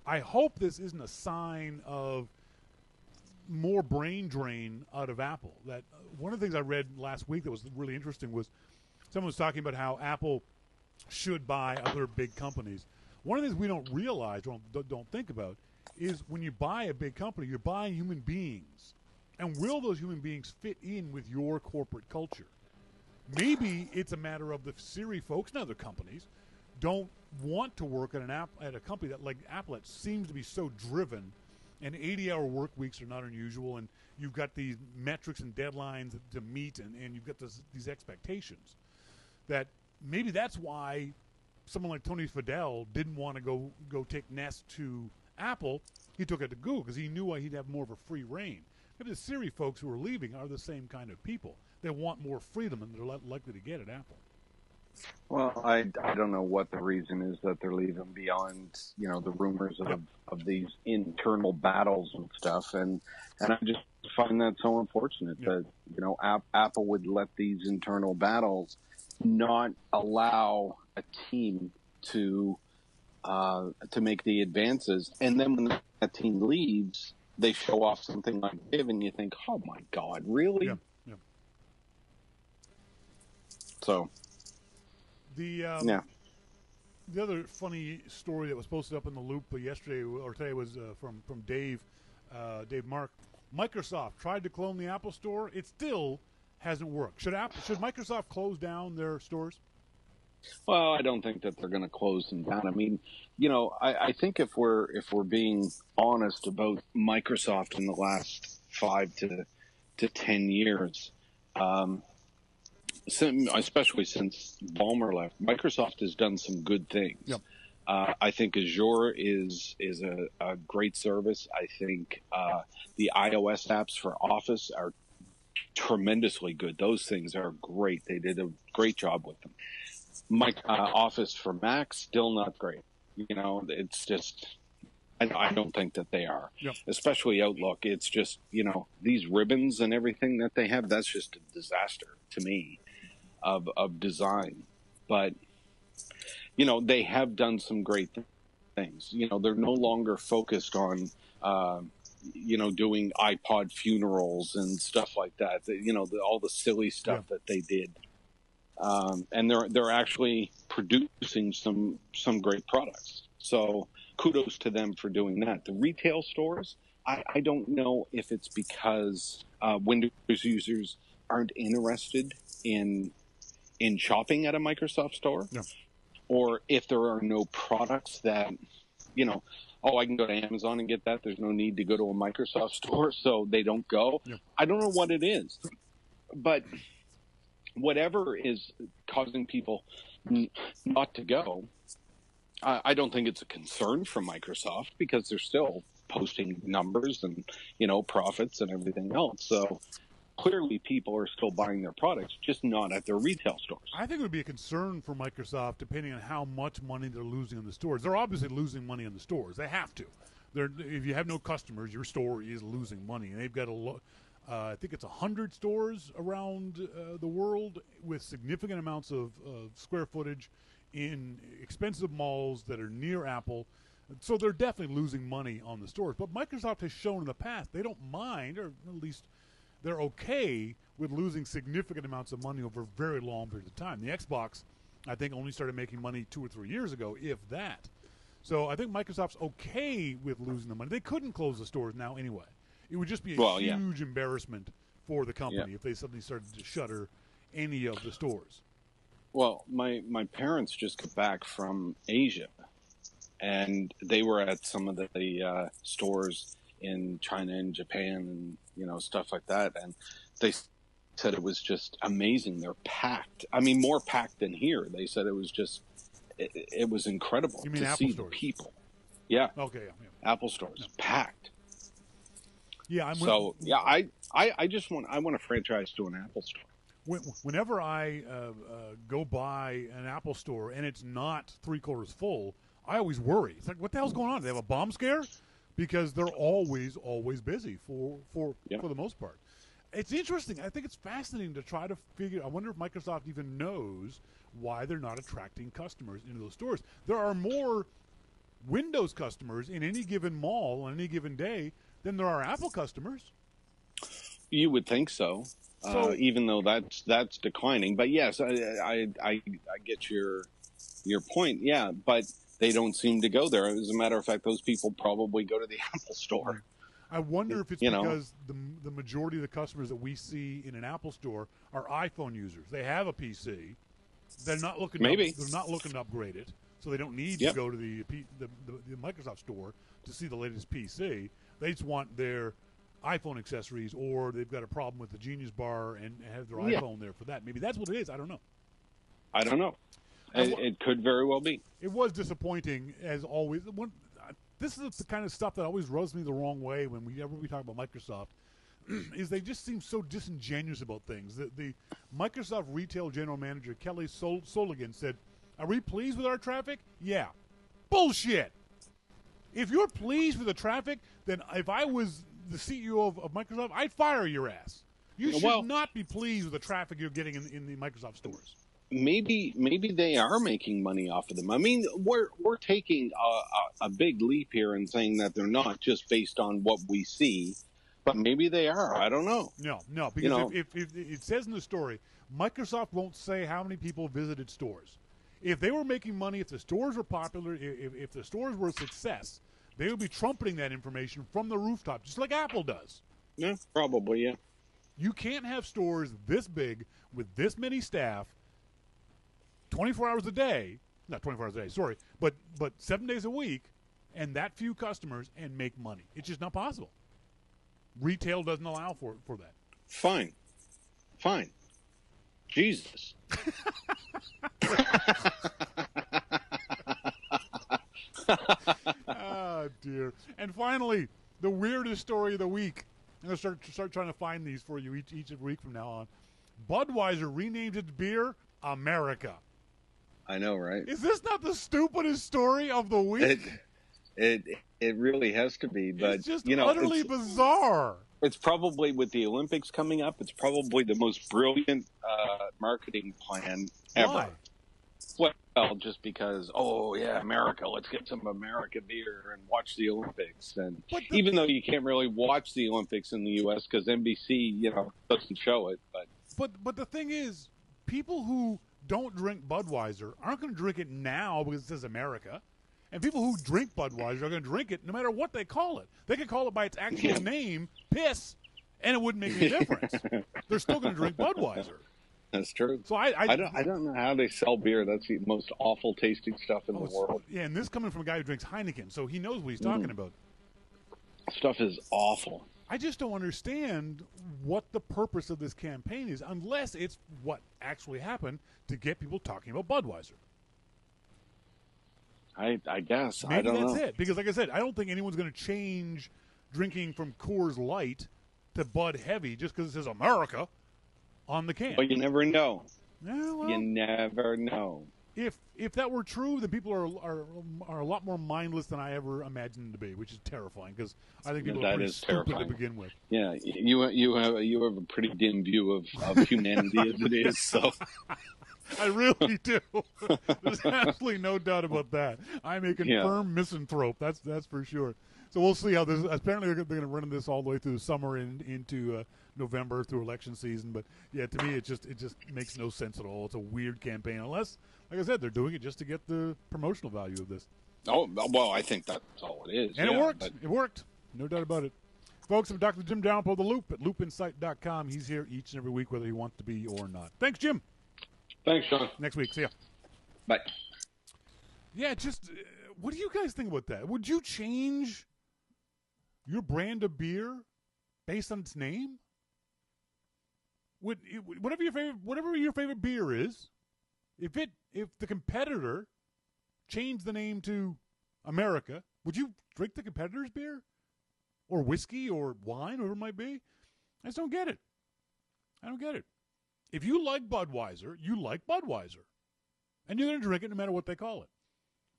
I hope this isn't a sign of more brain drain out of Apple. That one of the things I read last week that was really interesting was someone was talking about how Apple should buy other big companies. One of the things we don't realize, don't think about, is when you buy a big company, you're buying human beings. And will those human beings fit in with your corporate culture? Maybe it's a matter of the Siri folks and other companies don't want to work at a company that, like Apple, that seems to be so driven, and 80-hour work weeks are not unusual, and you've got these metrics and deadlines to meet, and you've got these expectations. That maybe that's why someone like Tony Fadell didn't want to go take Nest to Apple. He took it to Google because he knew he'd have more of a free reign. Maybe the Siri folks who are leaving are the same kind of people. They want more freedom, and they're likely to get at Apple. Well, I don't know what the reason is that they're leaving beyond, the rumors of these internal battles and stuff. And I just find that so unfortunate that, Apple would let these internal battles not allow a team to make the advances. And then when that team leaves, they show off something like Viv, and you think, oh my God, really? Yeah. So the other funny story that was posted up in the Loop yesterday or today was from Dave Mark. Microsoft tried to clone the Apple Store. It still hasn't worked. Should Microsoft close down their stores? Well, I don't think that they're going to close them down. I mean, I think if we're being honest about Microsoft in the last 5 to 10 years, especially since Ballmer left, Microsoft has done some good things. Yep. I think Azure is a great service. I think the iOS apps for Office are tremendously good. Those things are great. They did a great job with them. Office for Mac, still not great. It's just, I don't think that they are. Yep. Especially Outlook. It's just, these ribbons and everything that they have, that's just a disaster to me of design. But, they have done some great things. They're no longer focused on, doing iPod funerals and stuff like that. All the silly stuff that they did. And they're actually producing some great products. So kudos to them for doing that. The retail stores, I don't know if it's because Windows users aren't interested in shopping at a Microsoft store, or if there are no products that, I can go to Amazon and get that. There's no need to go to a Microsoft store, so they don't go. I don't know what it is, but whatever is causing people not to go, I don't think it's a concern for Microsoft because they're still posting numbers and, profits and everything else. So clearly people are still buying their products, just not at their retail stores. I think it would be a concern for Microsoft depending on how much money they're losing in the stores. They're obviously losing money in the stores. They have to. If you have no customers, your store is losing money. And they've got I think it's 100 stores around the world with significant amounts of square footage in expensive malls that are near Apple. So they're definitely losing money on the stores. But Microsoft has shown in the past they don't mind, or at least they're okay with losing significant amounts of money over very long periods of time. The Xbox, I think, only started making money 2 or 3 years ago, if that. So I think Microsoft's okay with losing the money. They couldn't close the stores now anyway. It would just be a huge embarrassment for the company if they suddenly started to shutter any of the stores. Well, my parents just got back from Asia, and they were at some of the stores in China and Japan and, stuff like that. And they said it was just amazing. They're packed. I mean, more packed than here. They said it was just, it was incredible to see the people. Yeah. Okay. Yeah. Apple stores, packed. Yeah. I want a franchise to an Apple store. Whenever I go by an Apple store and it's not 3/4 full, I always worry. It's like, what the hell's going on? Do they have a bomb scare? Because they're always busy for the most part. It's interesting. I think it's fascinating to try to figure. I wonder if Microsoft even knows why they're not attracting customers into those stores. There are more Windows customers in any given mall on any given day than there are Apple customers. You would think so. Even though that's declining, but yes, I get your point. Yeah, but they don't seem to go there. As a matter of fact, those people probably go to the Apple store. I wonder if it's because the majority of the customers that we see in an Apple store are iPhone users. They have a PC. They're not looking. They're not looking to upgrade it, so they don't need to go to the Microsoft store to see the latest PC. They just want their iPhone accessories, or they've got a problem with the Genius Bar and have their iPhone there for that. Maybe that's what it is. I don't know. It could very well be. It was disappointing, as always. This is the kind of stuff that always rubs me the wrong way whenever we talk about Microsoft, is they just seem so disingenuous about things. The Microsoft retail general manager, Kelly Soligan, said, "Are we pleased with our traffic? Yeah." Bullshit! If you're pleased with the traffic, then if I was the CEO of Microsoft, I'd fire your ass. You should not be pleased with the traffic you're getting in the Microsoft stores. Maybe they are making money off of them. I mean, we're taking a big leap here and saying that they're not, just based on what we see, but maybe they are. I don't know. No, because if it says in the story, Microsoft won't say how many people visited stores. If they were making money, if the stores were popular, if the stores were a success, they would be trumpeting that information from the rooftop, just like Apple does. Yeah, probably, yeah. You can't have stores this big with this many staff 24 hours a day, not 24 hours a day, sorry, but 7 days a week, and that few customers, and make money. It's just not possible. Retail doesn't allow for that. Fine. Jesus. Oh, dear. And finally, the weirdest story of the week. I'm going to start trying to find these for you each week from now on. Budweiser renamed its beer America. I know, right? Is this not the stupidest story of the week? It really has to be, but it's just utterly bizarre. It's probably, with the Olympics coming up, it's probably the most brilliant marketing plan ever. Why? Well, just because, America, let's get some America beer and watch the Olympics. And even though you can't really watch the Olympics in the U.S. because NBC, doesn't show it. But the thing is, people who don't drink Budweiser aren't going to drink it now because it says America. And people who drink Budweiser are going to drink it no matter what they call it. They could call it by its actual name, piss, and it wouldn't make any difference. They're still going to drink Budweiser. That's true. So I don't know how they sell beer. That's the most awful tasting stuff in the world. Yeah, and this coming from a guy who drinks Heineken, so he knows what he's talking about. Stuff is awful. I just don't understand what the purpose of this campaign is, unless it's what actually happened to get people talking about Budweiser. I guess. Maybe I don't know. That's it. Because, like I said, I don't think anyone's going to change drinking from Coors Light to Bud Heavy just because it says America on the can. But you never know. Yeah, well, you never know. If that were true, then people are a lot more mindless than I ever imagined them to be, which is terrifying because I think people are pretty stupid to begin with. Yeah, you have a pretty dim view of humanity as it is. So I really do. There's absolutely no doubt about that. I'm a confirmed misanthrope. That's for sure. So we'll see how this. Apparently, they're going to run this all the way through the summer and into November through election season. But yeah, to me, it just makes no sense at all. It's a weird campaign, unless, like I said, they're doing it just to get the promotional value of this. Oh well, I think that's all it is. And it worked. It worked. No doubt about it. Folks, I'm Dr. Jim Dalrymple, The Loop at loopinsight.com. He's here each and every week, whether he wants to be or not. Thanks, Jim. Thanks, Shawn. Next week. See ya. Bye. Yeah, just what do you guys think about that? Would you change your brand of beer based on its name? Whatever your favorite beer is, if the competitor changed the name to America, would you drink the competitor's beer? Or whiskey or wine, whatever it might be? I just don't get it. I don't get it. If you like Budweiser, you like Budweiser. And you're going to drink it no matter what they call it.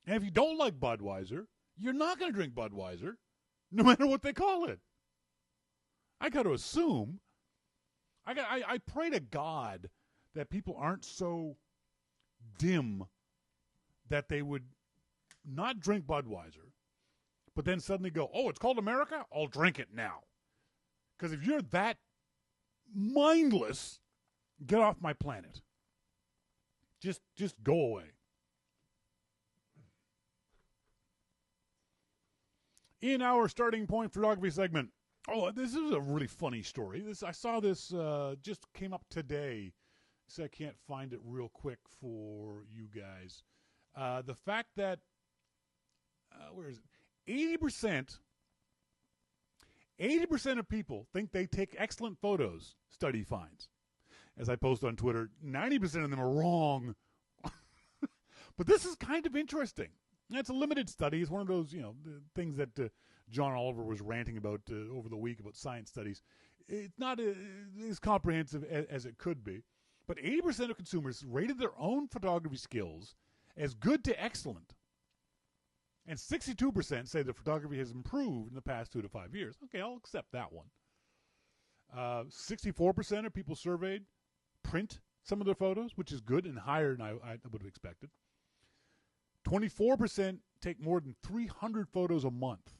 And if you don't like Budweiser, you're not going to drink Budweiser no matter what they call it. I got to assume. I pray to God that people aren't so dim that they would not drink Budweiser, but then suddenly go, oh, it's called America? I'll drink it now. Because if you're that mindless, get off my planet. Just go away. In our starting point photography segment, this is a really funny story. I saw this just came up today, so I can't find it real quick for you guys. The fact that, where is it? 80% of people think they take excellent photos, study finds. As I post on Twitter, 90% of them are wrong. But this is kind of interesting. It's a limited study. It's one of those, things that John Oliver was ranting about over the week about science studies. It's not as comprehensive as it could be. But 80% of consumers rated their own photography skills as good to excellent. And 62% say that photography has improved in the past 2 to 5 years. Okay, I'll accept that one. 64% of people surveyed print some of their photos, which is good and higher than I would have expected. 24% take more than 300 photos a month.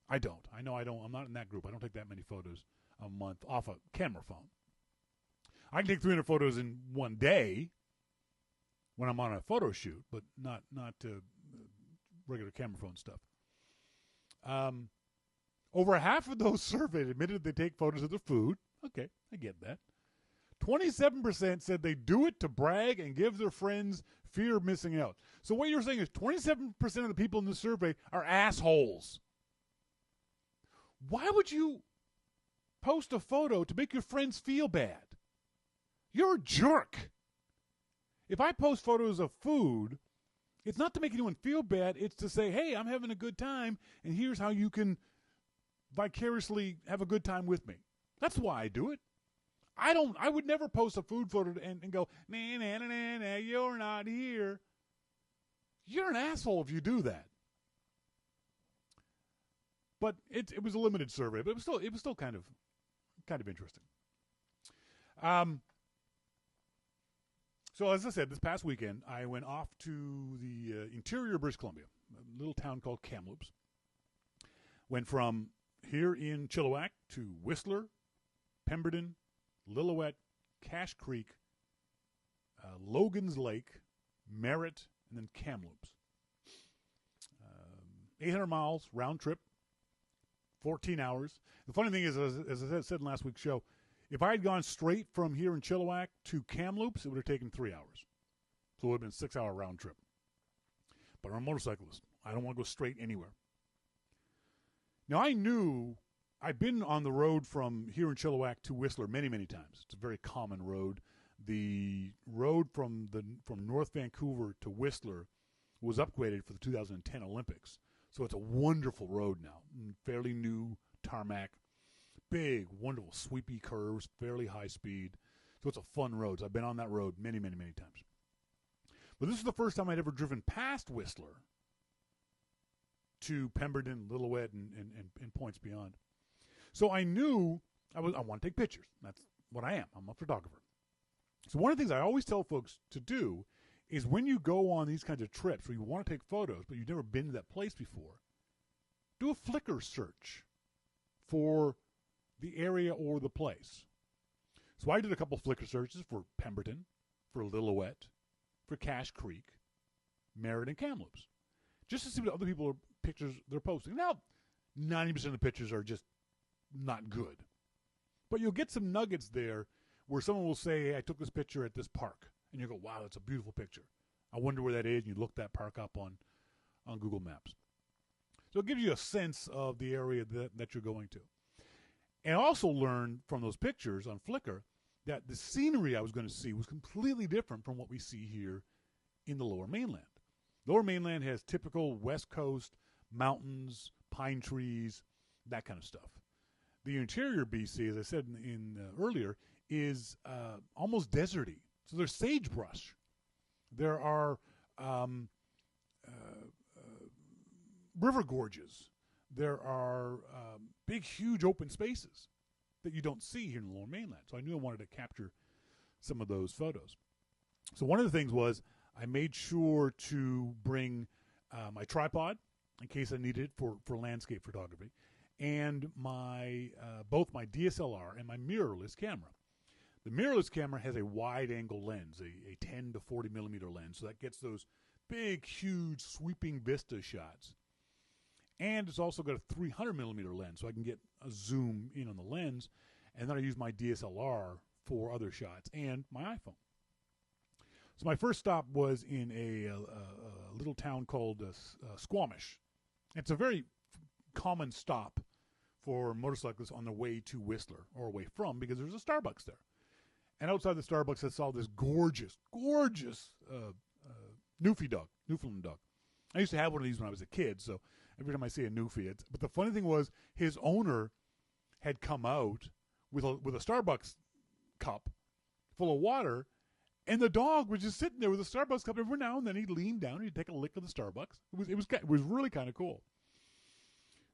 I don't. I know I don't. I'm not in that group. I don't take that many photos a month off a camera phone. I can take 300 photos in one day when I'm on a photo shoot, but not regular camera phone stuff. Over half of those surveyed admitted they take photos of their food. Okay, I get that. 27% said they do it to brag and give their friends fear of missing out. So what you're saying is 27% of the people in this survey are assholes. Why would you post a photo to make your friends feel bad? You're a jerk. If I post photos of food, it's not to make anyone feel bad. It's to say, hey, I'm having a good time, and here's how you can vicariously have a good time with me. That's why I do it. I would never post a food photo and go, nah, you're not here. You're an asshole if you do that. But it was a limited survey, but it was still kind of interesting. So as I said, this past weekend, I went off to the interior of British Columbia, a little town called Kamloops. Went from here in Chilliwack to Whistler, Pemberton, Lillooet, Cache Creek, Logan's Lake, Merritt, and then Kamloops. 800 miles round trip, 14 hours. The funny thing is, as I said in last week's show, if I had gone straight from here in Chilliwack to Kamloops, it would have taken 3 hours. So it would have been a 6-hour round trip. But I'm a motorcyclist. I don't want to go straight anywhere. Now, I've been on the road from here in Chilliwack to Whistler many, many times. It's a very common road. The road from North Vancouver to Whistler was upgraded for the 2010 Olympics. So it's a wonderful road now. Fairly new tarmac. Big, wonderful, sweepy curves, fairly high speed. So it's a fun road. So I've been on that road many, many, many times. But this is the first time I'd ever driven past Whistler to Pemberton, Lillooet, and points beyond. So I knew I want to take pictures. That's what I am. I'm a photographer. So one of the things I always tell folks to do is when you go on these kinds of trips where you want to take photos, but you've never been to that place before, do a Flickr search for the area or the place. So I did a couple Flickr searches for Pemberton, for Lillooet, for Cache Creek, Merritt, and Kamloops, just to see what other people pictures they're posting. Now, 90% of the pictures are just not good. But you'll get some nuggets there where someone will say, hey, I took this picture at this park. And you go, wow, that's a beautiful picture. I wonder where that is. And you look that park up on Google Maps. So it gives you a sense of the area that you're going to. And I also learned from those pictures on Flickr that the scenery I was going to see was completely different from what we see here in the Lower Mainland. Lower Mainland has typical West Coast mountains, pine trees, that kind of stuff. The interior BC, as I said earlier, is almost deserty. So there's sagebrush. There are river gorges. There are big, huge open spaces that you don't see here in the Lower Mainland. So I knew I wanted to capture some of those photos. So one of the things was I made sure to bring my tripod in case I needed it for landscape photography, and both my DSLR and my mirrorless camera. The mirrorless camera has a wide-angle lens, a 10 to 40 millimeter lens, so that gets those big, huge, sweeping vista shots. And it's also got a 300 millimeter lens, so I can get a zoom in on the lens, and then I use my DSLR for other shots and my iPhone. So my first stop was in a little town called Squamish. It's a very common stop for motorcyclists on their way to Whistler, or away from, because there's a Starbucks there. And outside the Starbucks, I saw this gorgeous Newfoundland dog. I used to have one of these when I was a kid, so every time I see a Newfie, but the funny thing was his owner had come out with a Starbucks cup full of water, and the dog was just sitting there with a Starbucks cup. Every now and then he'd lean down and he'd take a lick of the Starbucks. It was really kind of cool.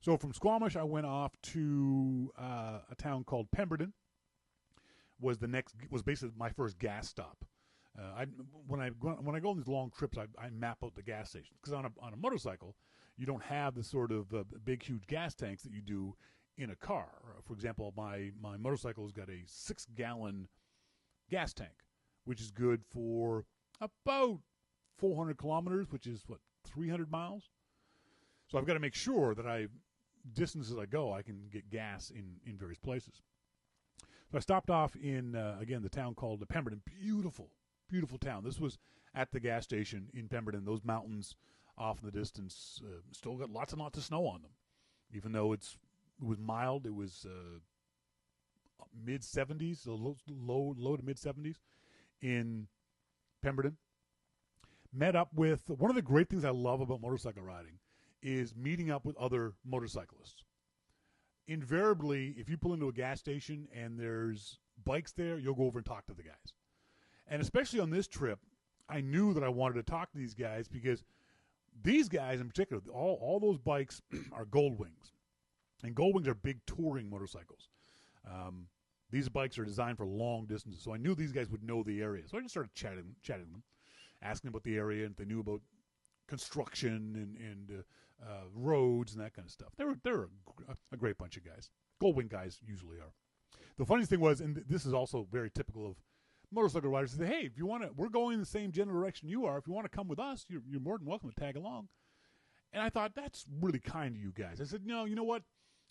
So from Squamish, I went off to a town called Pemberton. Was basically my first gas stop. When I go on these long trips, I map out the gas stations, because on a motorcycle, you don't have the sort of big, huge gas tanks that you do in a car. For example, my motorcycle has got a 6-gallon gas tank, which is good for about 400 kilometers, which is 300 miles. So I've got to make sure that distances I go, I can get gas in various places. So I stopped off in, again, the town called Pemberton. Beautiful, beautiful town. This was at the gas station in Pemberton. Those mountains off in the distance still got lots and lots of snow on them. Even though it was mild, it was mid-70s, so low to mid-70s in Pemberton. Met up with, one of the great things I love about motorcycle riding is meeting up with other motorcyclists. Invariably, if you pull into a gas station and there's bikes there, you'll go over and talk to the guys. And especially on this trip, I knew that I wanted to talk to these guys because these guys in particular, all those bikes are Gold Wings. And Gold Wings are big touring motorcycles. These bikes are designed for long distances. So I knew these guys would know the area. So I just started chatting with them, asking about the area and if they knew about construction and roads and that kind of stuff. They're a great bunch of guys. Gold Wing guys usually are. The funniest thing was, and this is also very typical of motorcycle riders, they say, hey, if you want to, we're going in the same general direction you are. If you want to come with us, you're more than welcome to tag along. And I thought, that's really kind of you guys. I said, no, you know what?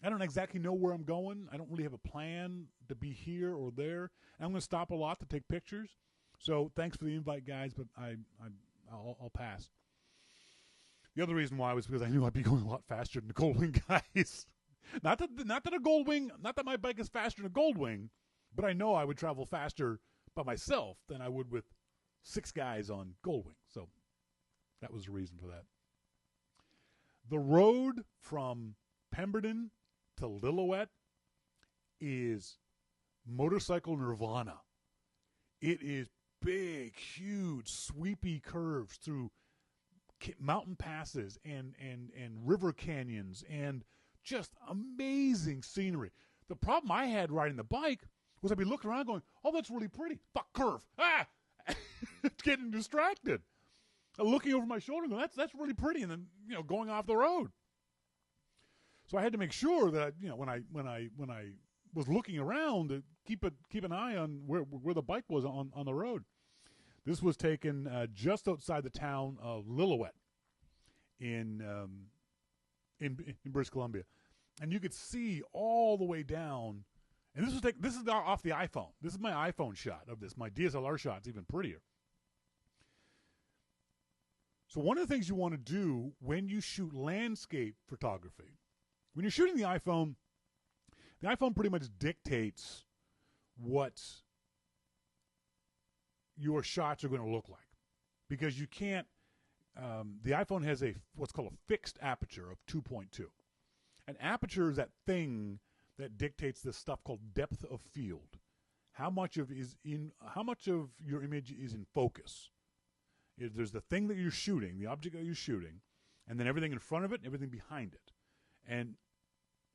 I don't exactly know where I'm going. I don't really have a plan to be here or there. And I'm going to stop a lot to take pictures. So thanks for the invite, guys, but I'll pass. The other reason why was because I knew I'd be going a lot faster than the Gold Wing guys. Not that my bike is faster than a Gold Wing, but I know I would travel faster by myself than I would with 6 guys on Gold Wing. So that was the reason for that. The road from Pemberton to Lillooet is motorcycle nirvana. It is big, huge, sweepy curves through mountain passes and river canyons and just amazing scenery. The problem I had riding the bike was I'd be looking around going, oh, that's really pretty. Fuck, curve. Ah! Getting distracted. Looking over my shoulder going, that's really pretty. And then, going off the road. So I had to make sure that, when I was looking around, to keep an eye on where the bike was on the road. This was taken just outside the town of Lillooet in British Columbia. And you could see all the way down. And this is off the iPhone. This is my iPhone shot of this. My DSLR shot's even prettier. So one of the things you want to do when you shoot landscape photography, when you're shooting the iPhone pretty much dictates what your shots are going to look like. Because you can't, the iPhone has what's called a fixed aperture of 2.2. An aperture is that thing that dictates this stuff called depth of field. How much of your image is in focus? There's the thing that you're shooting, the object that you're shooting, and then everything in front of it and everything behind it. And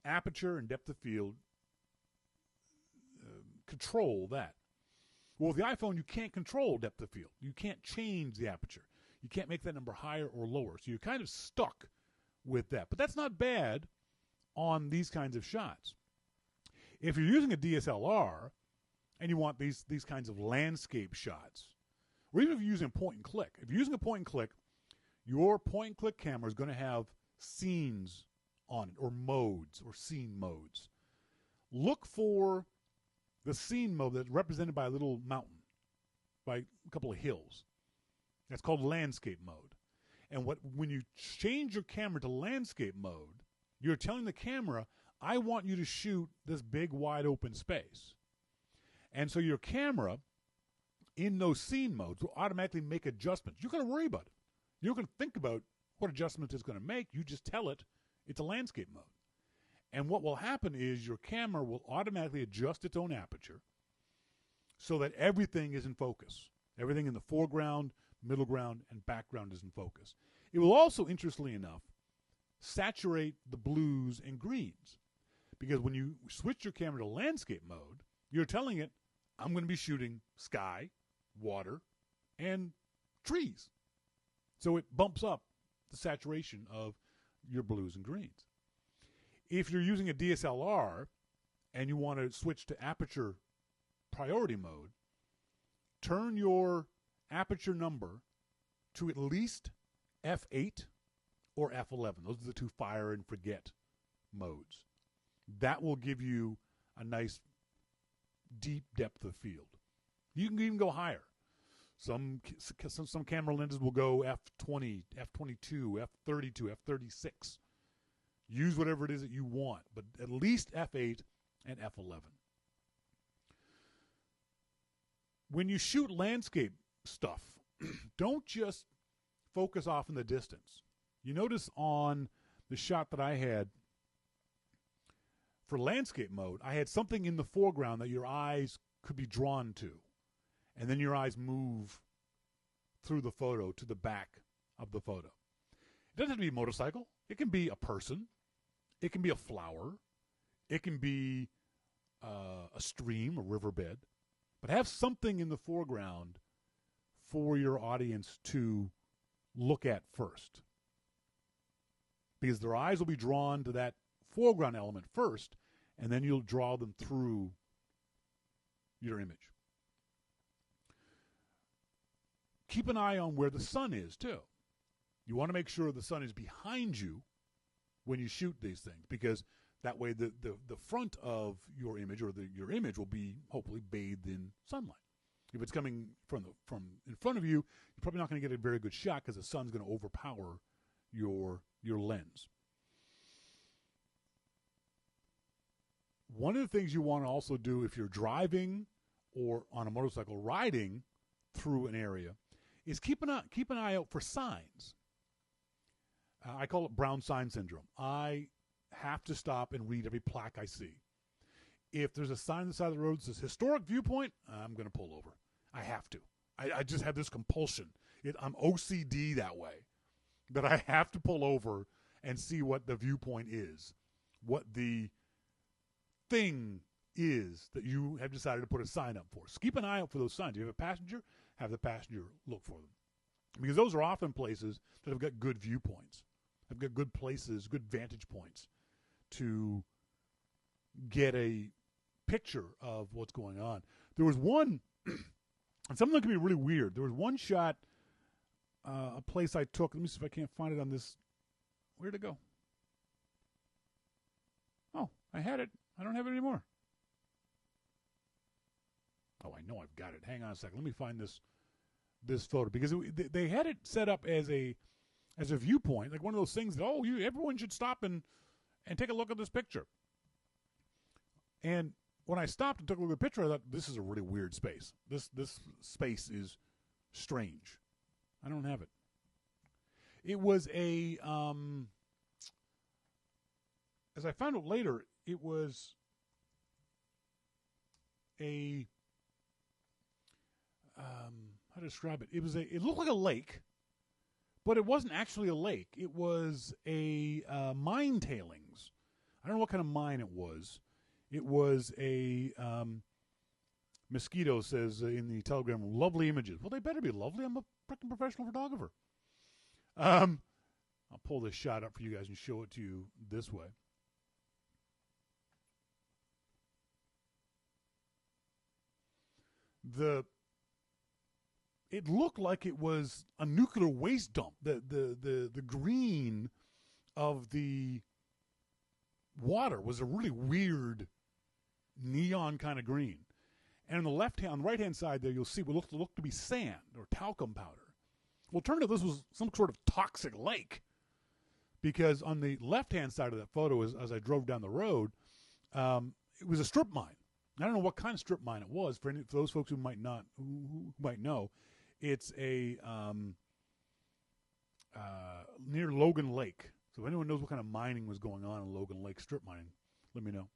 aperture and depth of field control that. Well, with the iPhone, you can't control depth of field. You can't change the aperture. You can't make that number higher or lower. So you're kind of stuck with that. But that's not bad on these kinds of shots. If you're using a DSLR and you want these kinds of landscape shots, or even if you're using a point and click. If you're using a point and click, your point and click camera is going to have scenes on it, or modes, or scene modes. Look for the scene mode that's represented by a little mountain, by a couple of hills. That's called landscape mode. And when you change your camera to landscape mode, you're telling the camera, I want you to shoot this big, wide open space. And so your camera, in those scene modes, will automatically make adjustments. You're going to worry about it. You're going to think about what adjustment it's going to make. You just tell it it's a landscape mode. And what will happen is your camera will automatically adjust its own aperture so that everything is in focus. Everything in the foreground, middle ground, and background is in focus. It will also, interestingly enough, saturate the blues and greens. Because when you switch your camera to landscape mode, you're telling it, I'm going to be shooting sky, water, and trees. So it bumps up the saturation of your blues and greens. If you're using a DSLR and you want to switch to aperture priority mode, turn your aperture number to at least f8 or f11. Those are the two fire and forget modes. That will give you a nice deep depth of field. You can even go higher. Some camera lenses will go f20, f22, f32, f36. Use whatever it is that you want, but at least f8 and f11. When you shoot landscape stuff, don't just focus off in the distance. You notice on the shot that I had for landscape mode, I had something in the foreground that your eyes could be drawn to. And then your eyes move through the photo to the back of the photo. It doesn't have to be a motorcycle. It can be a person. It can be a flower. It can be a stream, a riverbed. But have something in the foreground for your audience to look at first. Because their eyes will be drawn to that foreground element first, and then you'll draw them through your image. Keep an eye on where the sun is, too. You want to make sure the sun is behind you when you shoot these things, because that way the front of your image, or your image, will be hopefully bathed in sunlight. If it's coming from in front of you, you're probably not going to get a very good shot because the sun's going to overpower your lens. One of the things you want to also do if you're driving or on a motorcycle riding through an area is keep an eye out for signs. I call it brown sign syndrome. I have to stop and read every plaque I see. If there's a sign on the side of the road that says historic viewpoint, I'm going to pull over. I have to. I just have this compulsion. I'm OCD that way, that I have to pull over and see what the viewpoint is, what the thing is that you have decided to put a sign up for. So keep an eye out for those signs. If you have a passenger, have the passenger look for them. Because those are often places that have got good viewpoints, have got good places, good vantage points to get a picture of what's going on. There was one, and some of them can be really weird. There was one shot, a place I took. Let me see if I can't find it on this. Where'd it go? Oh, I had it. I don't have it anymore. Oh, I know I've got it. Hang on a second. Let me find this photo, because they had it set up as a viewpoint, like one of those things that everyone should stop and take a look at this picture. And when I stopped and took a look at the picture, I thought, this is a really weird space. This space is strange. I don't have it. It was as I found out later, it was how to describe it? It looked like a lake, but it wasn't actually a lake. It was a mine tailings. I don't know what kind of mine it was. It was a Mosquito says in the Telegram, lovely images. Well, they better be lovely. I'm a freaking professional photographer. I'll pull this shot up for you guys and show it to you this way. It looked like it was a nuclear waste dump. The green of the water was a really weird neon kind of green. And on the right hand side there, you'll see what looked to be sand or talcum powder. Well, it turned out this was some sort of toxic lake, because on the left hand side of that photo, as I drove down the road, it was a strip mine. I don't know what kind of strip mine it was. For those folks who might know, it's a near Logan Lake. So if anyone knows what kind of mining was going on in Logan Lake, strip mining, let me know.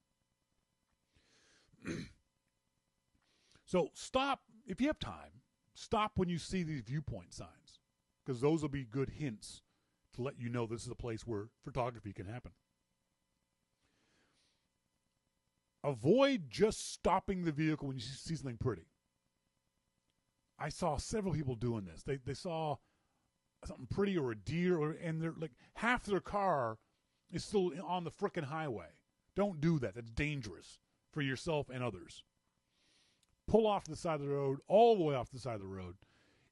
So stop, if you have time, stop when you see these viewpoint signs, because those will be good hints to let you know this is a place where photography can happen. Avoid just stopping the vehicle when you see something pretty. I saw several people doing this. They saw something pretty or a deer, and they're like, half their car is still on the frickin' highway. Don't do that. That's dangerous for yourself and others. Pull off the side of the road, all the way off the side of the road.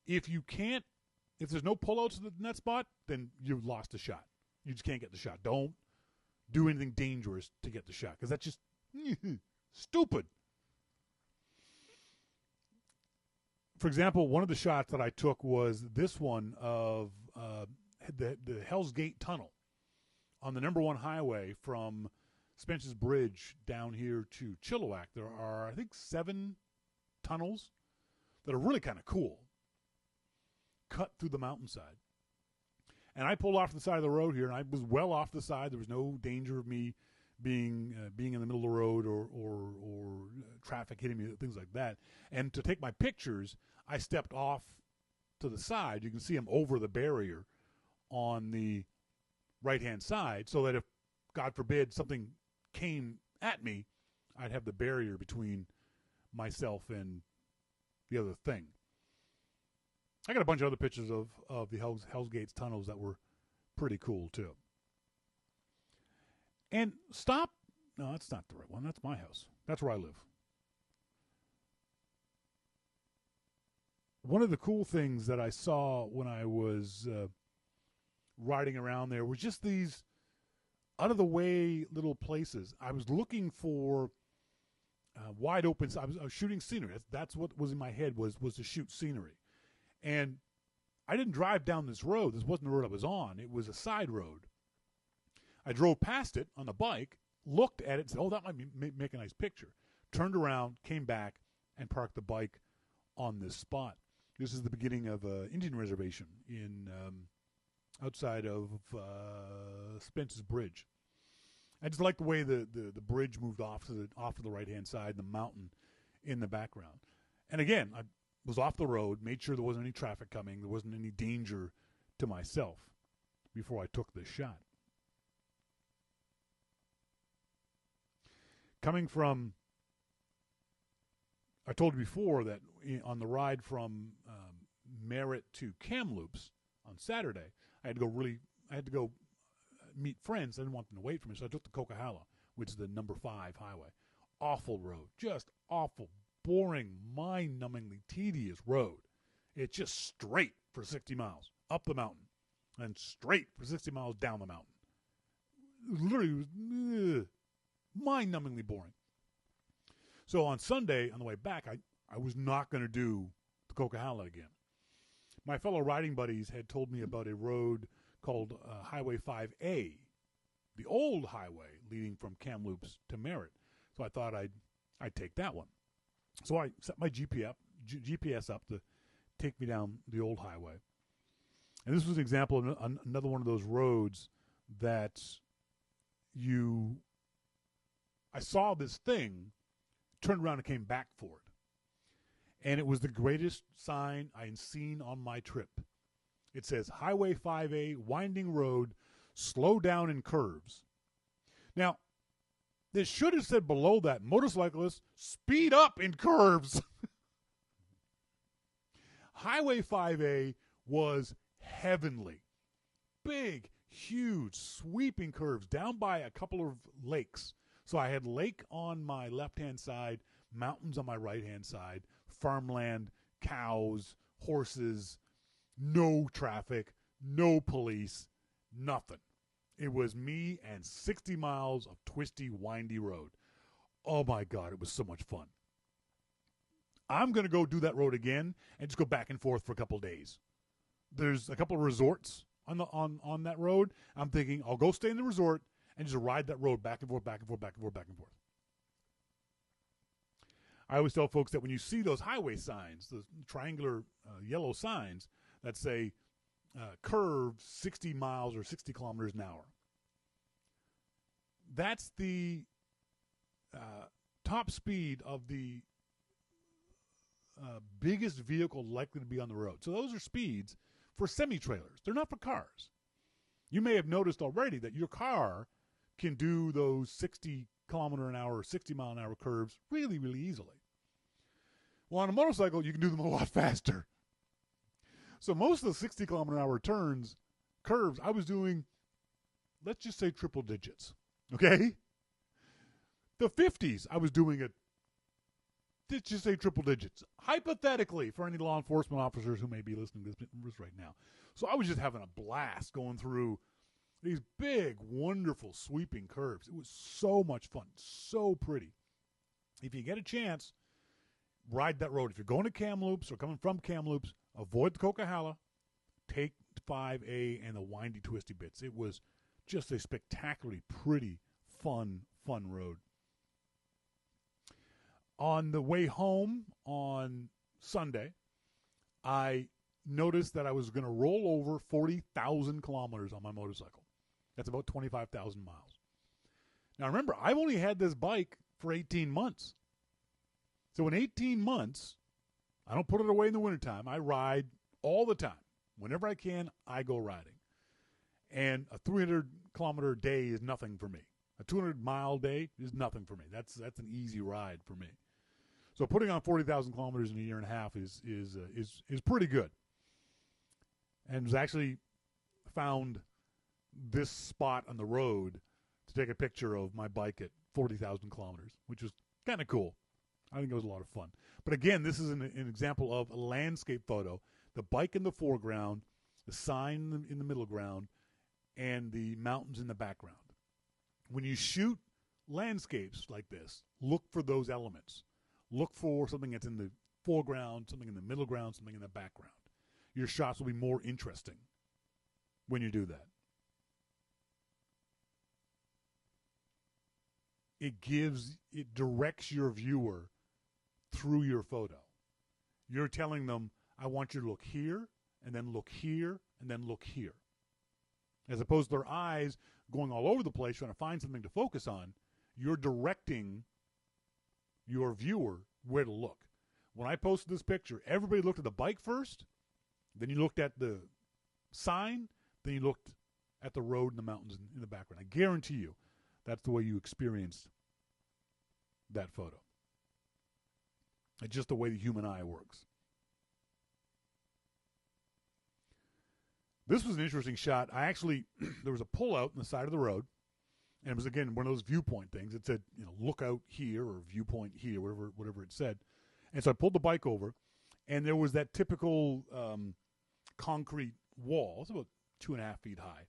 If there's no pullouts in that spot, then you've lost the shot. You just can't get the shot. Don't do anything dangerous to get the shot, because that's just stupid. For example, one of the shots that I took was this one of the Hell's Gate Tunnel on the number 1 highway from Spence's Bridge down here to Chilliwack. There are, I think, 7 tunnels that are really kind of cool, cut through the mountainside. And I pulled off to the side of the road here, and I was well off the side. There was no danger of me being in the middle of the road or traffic hitting me, things like that. And to take my pictures, I stepped off to the side. You can see I'm over the barrier on the right-hand side, so that if, God forbid, something came at me, I'd have the barrier between myself and the other thing. I got a bunch of other pictures of the Hell's Gates tunnels that were pretty cool too. And stop. No, that's not the right one. That's my house. That's where I live. One of the cool things that I saw when I was riding around there was just these out-of-the-way little places. I was looking for wide open. I was shooting scenery. That's what was in my head was to shoot scenery. And I didn't drive down this road. This wasn't the road I was on. It was a side road. I drove past it on the bike, looked at it, and said, oh, that might make a nice picture. Turned around, came back, and parked the bike on this spot. This is the beginning of an Indian reservation in outside of Spence's Bridge. I just like the way the bridge moved off to the right-hand side, the mountain in the background. And again, I was off the road, made sure there wasn't any traffic coming, there wasn't any danger to myself before I took this shot. Coming from I told you before that on the ride from Merritt to Kamloops on Saturday, I had to go meet friends. I didn't want them to wait for me, so I took the Coquihalla, which is the number 5 highway. Awful road, just awful, boring, mind-numbingly tedious road. It's just straight for 60 miles up the mountain and straight for 60 miles down the mountain. Literally, it was mind-numbingly boring. So on Sunday, on the way back, I was not going to do the Coquihalla again. My fellow riding buddies had told me about a road called Highway 5A, the old highway leading from Kamloops to Merritt. So I thought I'd take that one. So I set my GPS up to take me down the old highway. And this was an example of another one of those roads that I saw this thing, turned around and came back for it. And it was the greatest sign I had seen on my trip. It says, Highway 5A, winding road, slow down in curves. Now, this should have said below that, motorcyclists, speed up in curves. Highway 5A was heavenly. Big, huge, sweeping curves down by a couple of lakes. So I had lake on my left-hand side, mountains on my right-hand side, farmland, cows, horses, no traffic, no police, nothing. It was me and 60 miles of twisty, windy road. Oh, my God, it was so much fun. I'm going to go do that road again and just go back and forth for a couple of days. There's a couple of resorts on that road. I'm thinking I'll go stay in the resort and just ride that road back and forth, back and forth, back and forth, back and forth. I always tell folks that when you see those highway signs, the triangular yellow signs that say curve 60 miles or 60 kilometers an hour, that's the top speed of the biggest vehicle likely to be on the road. So those are speeds for semi-trailers. They're not for cars. You may have noticed already that your car can do those 60 kilometer an hour or 60 mile an hour curves really, really easily. Well, on a motorcycle, you can do them a lot faster. So most of the 60 kilometer an hour curves, I was doing, let's just say triple digits. Okay? The 50s, I was doing it, let's just say triple digits. Hypothetically, for any law enforcement officers who may be listening to this right now. So I was just having a blast going through these big, wonderful, sweeping curves. It was so much fun, so pretty. If you get a chance, ride that road. If you're going to Kamloops or coming from Kamloops, avoid the Coquihalla, take 5A and the windy, twisty bits. It was just a spectacularly pretty, fun road. On the way home on Sunday, I noticed that I was going to roll over 40,000 kilometers on my motorcycle. That's about 25,000 miles. Now remember, I've only had this bike for 18 months. So in 18 months, I don't put it away in the wintertime. I ride all the time. Whenever I can, I go riding. And a 300-kilometer day is nothing for me. A 200-mile day is nothing for me. That's an easy ride for me. So putting on 40,000 kilometers in a year and a half is pretty good. And was actually found this spot on the road to take a picture of my bike at 40,000 kilometers, which was kind of cool. I think it was a lot of fun. But again, this is an example of a landscape photo. The bike in the foreground, the sign in the middle ground, and the mountains in the background. When you shoot landscapes like this, look for those elements. Look for something that's in the foreground, something in the middle ground, something in the background. Your shots will be more interesting when you do that. It directs your viewer through your photo. You're telling them, I want you to look here, and then look here, and then look here. As opposed to their eyes going all over the place trying to find something to focus on, you're directing your viewer where to look. When I posted this picture, everybody looked at the bike first, then you looked at the sign, then you looked at the road and the mountains in the background. I guarantee you that's the way you experienced that photo. It's just the way the human eye works. This was an interesting shot. There was a pullout on the side of the road, and it was, again, one of those viewpoint things. It said, look out here or viewpoint here, whatever it said. And so I pulled the bike over, and there was that typical concrete wall. It's about 2.5 feet high.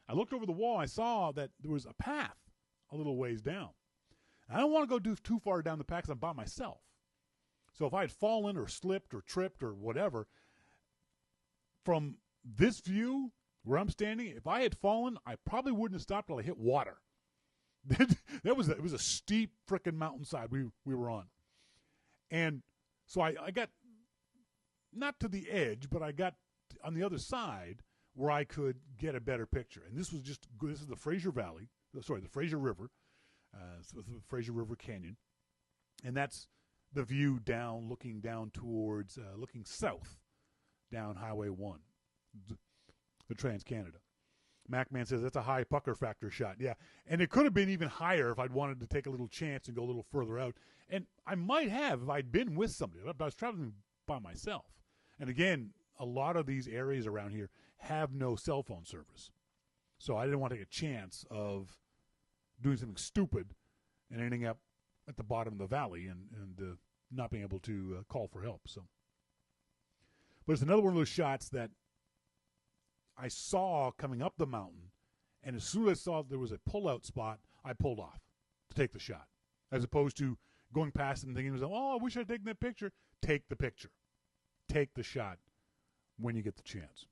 I looked over the wall. I saw that there was a path a little ways down. I don't want to go too far down the path because I'm by myself. So if I had fallen or slipped or tripped or whatever, from this view where I'm standing, if I had fallen, I probably wouldn't have stopped till I hit water. It was a steep frickin' mountainside we were on. And so I got not to the edge, but I got on the other side where I could get a better picture. And this is the Fraser River, the Fraser River Canyon. And that's the view down, looking down towards, looking south down Highway 1, the Trans-Canada. MacMan says that's a high pucker factor shot. Yeah, and it could have been even higher if I'd wanted to take a little chance and go a little further out. And I might have if I'd been with somebody, but I was traveling by myself. And again, a lot of these areas around here have no cell phone service. So I didn't want to take a chance of doing something stupid and ending up at the bottom of the valley and not being able to call for help. So, but it's another one of those shots that I saw coming up the mountain, and as soon as I saw there was a pull-out spot, I pulled off to take the shot, as opposed to going past it and thinking, oh, I wish I'd taken that picture. Take the picture. Take the shot when you get the chance.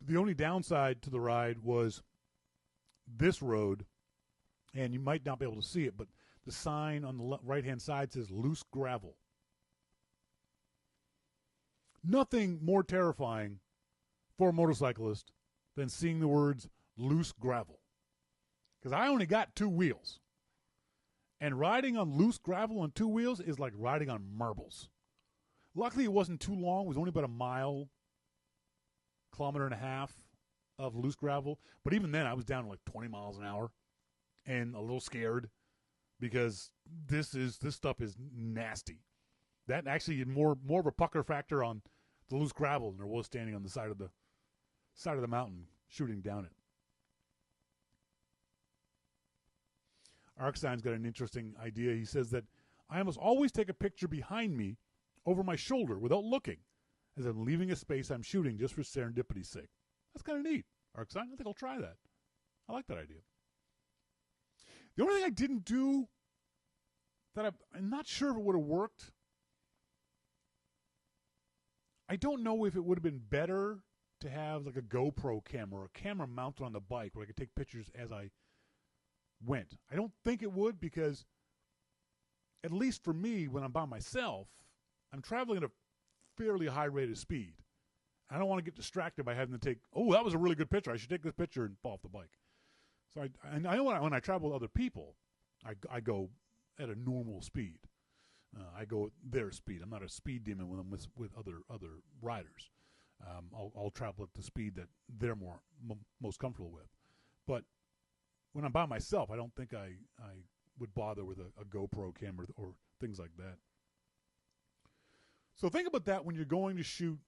The only downside to the ride was this road, and you might not be able to see it, but the sign on the right-hand side says loose gravel. Nothing more terrifying for a motorcyclist than seeing the words loose gravel. Because I only got 2 wheels. And riding on loose gravel on 2 wheels is like riding on marbles. Luckily, it wasn't too long. It was only about a mile, 1.5 kilometers of loose gravel. But even then, I was down to like 20 miles an hour and a little scared because this stuff is nasty. That actually is more of a pucker factor on the loose gravel than there was standing on the side of the mountain shooting down it. Arkstein's got an interesting idea. He says that I almost always take a picture behind me over my shoulder without looking, as I'm leaving a space I'm shooting just for serendipity's sake. That's kind of neat, Arkstein. I think I'll try that. I like that idea. The only thing I didn't do that I'm not sure if it would have worked, I don't know if it would have been better to have like a GoPro camera or a camera mounted on the bike where I could take pictures as I went. I don't think it would, because at least for me, when I'm by myself, I'm traveling at a fairly high rate of speed. I don't want to get distracted by having to take, oh, that was a really good picture, I should take this picture and fall off the bike. So I know when I travel with other people, I go at a normal speed. I go at their speed. I'm not a speed demon when I'm with other riders. I'll travel at the speed that they're most comfortable with. But when I'm by myself, I don't think I would bother with a GoPro camera or things like that. So think about that when you're going to shoot,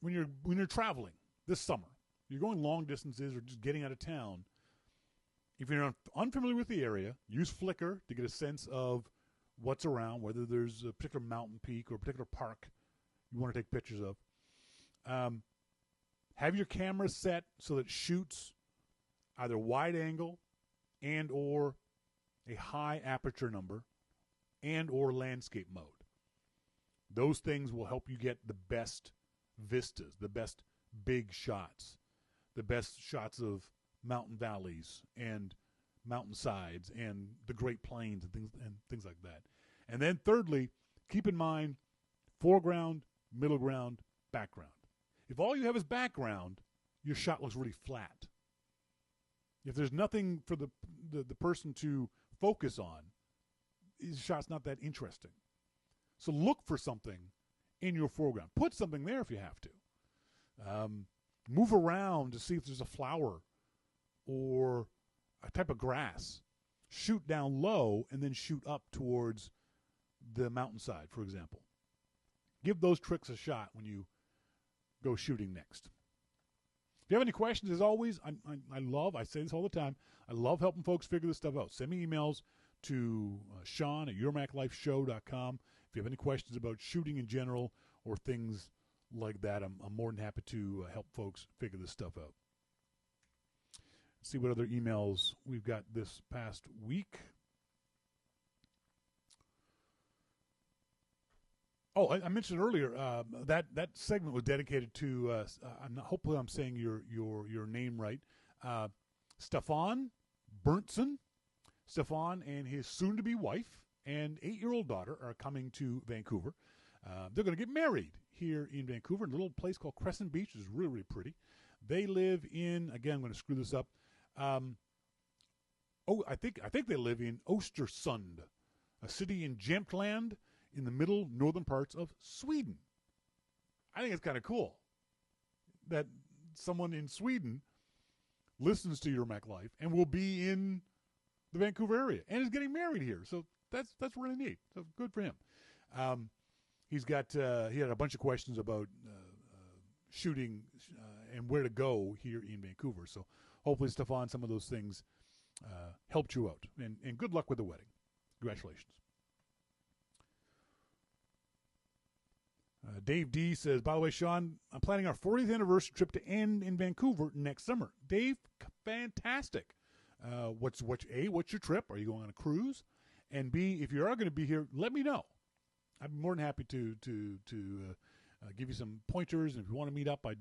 when you're traveling this summer. You're going long distances or just getting out of town. If you're unfamiliar with the area, use Flickr to get a sense of what's around, whether there's a particular mountain peak or a particular park you want to take pictures of. Have your camera set so that it shoots either wide angle and or a high aperture number and or landscape mode. Those things will help you get the best vistas, the best big shots, the best shots of mountain valleys and mountainsides and the Great Plains and things like that. And then thirdly, keep in mind foreground, middle ground, background. If all you have is background, your shot looks really flat. If there's nothing for the person to focus on, his shot's not that interesting. So look for something in your foreground. Put something there if you have to. Move around to see if there's a flower or a type of grass. shoot down low and then shoot up towards the mountainside, for example. Give those tricks a shot when you go shooting next. If you have any questions, as always, I say this all the time, I love helping folks figure this stuff out. Send me emails to Shawn at yourmaclifeshow.com. If you have any questions about shooting in general or things like that, I'm more than happy to help folks figure this stuff out. Let's see what other emails we've got this past week. Oh, I mentioned earlier that segment was dedicated to. Hopefully, I'm saying your name right. Stefan Berntsen. Stefan and his soon-to-be wife and 8-year-old daughter are coming to Vancouver. They're going to get married here in Vancouver in a little place called Crescent Beach, which is really, really pretty. They live in. Again, I'm going to screw this up. I think they live in Östersund, a city in Jämtland, in the middle northern parts of Sweden. I think it's kind of cool that someone in Sweden listens to Your Mac Life and will be in the Vancouver area and is getting married here. So that's really neat. So good for him. He had a bunch of questions about shooting and where to go here in Vancouver. So hopefully, Stefan, some of those things helped you out. And good luck with the wedding. Congratulations. Dave D says, by the way, Shawn, I'm planning our 40th anniversary trip to end in Vancouver next summer. Dave, fantastic. What's your trip? Are you going on a cruise? And B, if you are going to be here, let me know. I'd be more than happy to give you some pointers. And if you want to meet up, I'd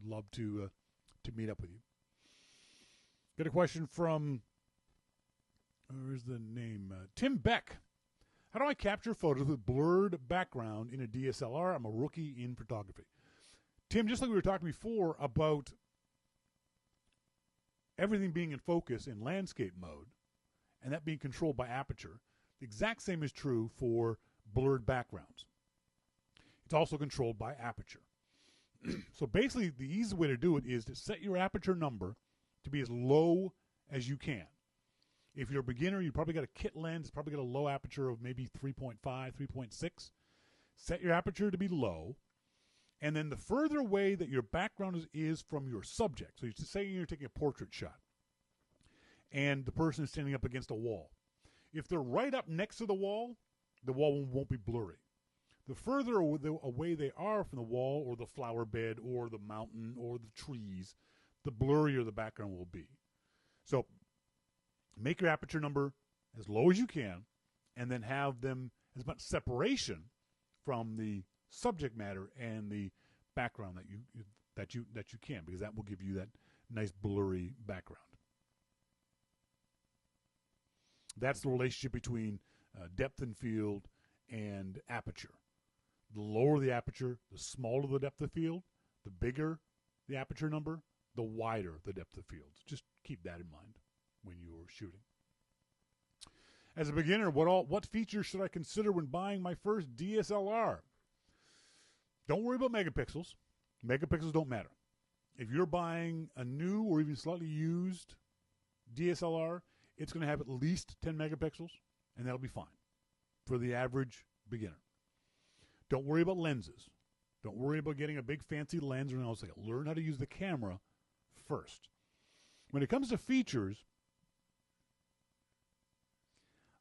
love to meet up with you. Got a question from, where's the name? Tim Beck. How do I capture photos with blurred background in a DSLR? I'm a rookie in photography. Tim, just like we were talking before about everything being in focus in landscape mode and that being controlled by aperture, the exact same is true for blurred backgrounds. It's also controlled by aperture. So basically, the easy way to do it is to set your aperture number to be as low as you can. If you're a beginner, you probably got a kit lens, probably got a low aperture of maybe 3.5, 3.6. Set your aperture to be low. And then the further away that your background is from your subject. So you're saying you're taking a portrait shot and the person is standing up against a wall. If they're right up next to the wall won't be blurry. The further away they are from the wall or the flower bed or the mountain or the trees, the blurrier the background will be. So make your aperture number as low as you can and then have them as much separation from the subject matter and the background that you can, because that will give you that nice blurry background. That's the relationship between depth and field and aperture. The lower the aperture, the smaller the depth of field, the bigger the aperture number, the wider the depth of field. Just keep that in mind when you're shooting. As a beginner, what features should I consider when buying my first DSLR? Don't worry about megapixels. Megapixels don't matter. If you're buying a new or even slightly used DSLR, it's going to have at least 10 megapixels, and that'll be fine for the average beginner. Don't worry about lenses. Don't worry about getting a big fancy lens or anything else like that. Learn how to use the camera first. When it comes to features,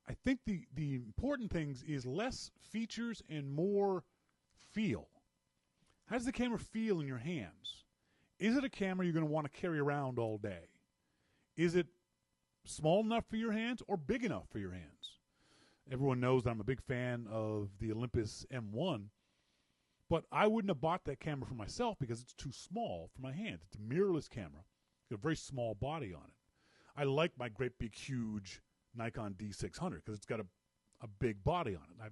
I think the important things is less features and more feel. How does the camera feel in your hands? Is it a camera you're going to want to carry around all day? Is it small enough for your hands or big enough for your hands? Everyone knows that I'm a big fan of the Olympus M1, but I wouldn't have bought that camera for myself because it's too small for my hands. It's a mirrorless camera. It's got a very small body on it. I like my great big huge Nikon D600 because it's got a big body on it.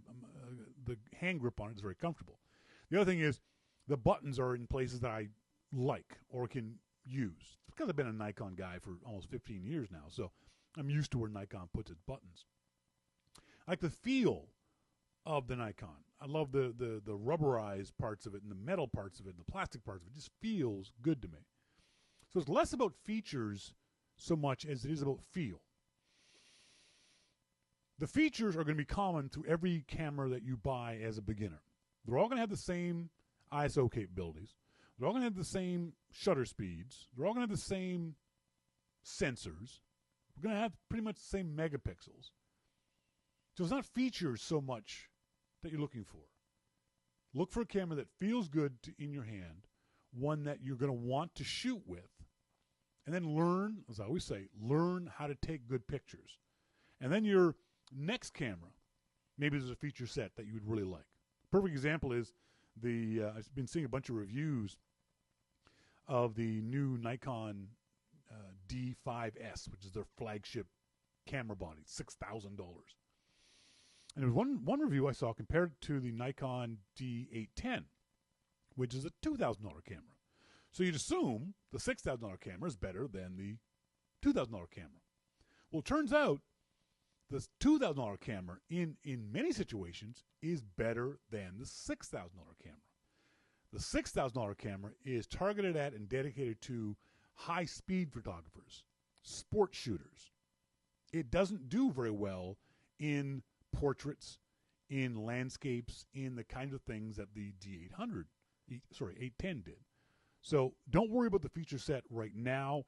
The hand grip on it is very comfortable. The other thing is the buttons are in places that I like or can use. Because I've been a Nikon guy for almost 15 years now, so I'm used to where Nikon puts its buttons. I like the feel of the Nikon. I love the rubberized parts of it and the metal parts of it and the plastic parts of it. It just feels good to me. So it's less about features so much as it is about feel. The features are going to be common to every camera that you buy as a beginner. They're all going to have the same ISO capabilities. They're all going to have the same shutter speeds. They're all going to have the same sensors. We're going to have pretty much the same megapixels. So it's not features so much that you're looking for. Look for a camera that feels good in your hand, one that you're going to want to shoot with, and then learn, as I always say, learn how to take good pictures. And then your next camera, maybe there's a feature set that you would really like. Perfect example is I've been seeing a bunch of reviews of the new Nikon D5S, which is their flagship camera body, $6,000. And there was one review I saw compared it to the Nikon D810, which is a $2,000 camera. So you'd assume the $6,000 camera is better than the $2,000 camera. Well, it turns out the $2,000 camera in many situations is better than the $6,000 camera. The $6,000 camera is targeted at and dedicated to high-speed photographers, sport shooters. It doesn't do very well in portraits, in landscapes, in the kind of things that the D810 did. So don't worry about the feature set right now.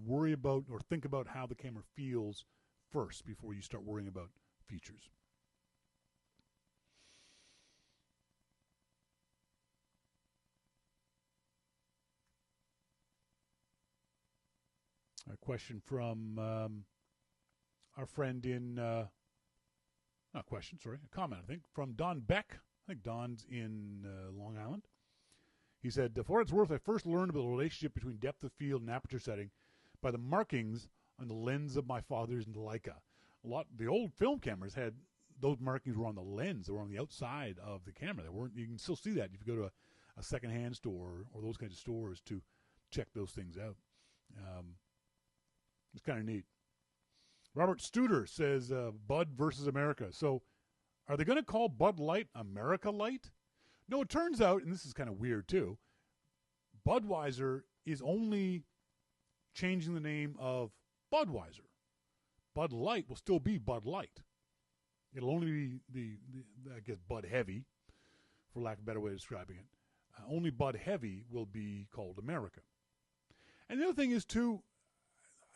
Worry about or think about how the camera feels first before you start worrying about features. A question from our friend in, not a question, sorry, a comment, I think, from Don Beck. I think Don's in Long Island. He said, for what it's worth, I first learned about the relationship between depth of field and aperture setting by the markings on the lens of my father's Leica. The old film cameras had those markings were on the lens. They were on the outside of the camera. They weren't. You can still see that if you go to a secondhand store or those kinds of stores to check those things out. It's kind of neat. Robert Studer says Bud versus America. So are they going to call Bud Light America Light? No, it turns out, and this is kind of weird too, Budweiser is only changing the name of Budweiser. Bud Light will still be Bud Light. It'll only be I guess, Bud Heavy, for lack of a better way of describing it. Only Bud Heavy will be called America. And the other thing is, too,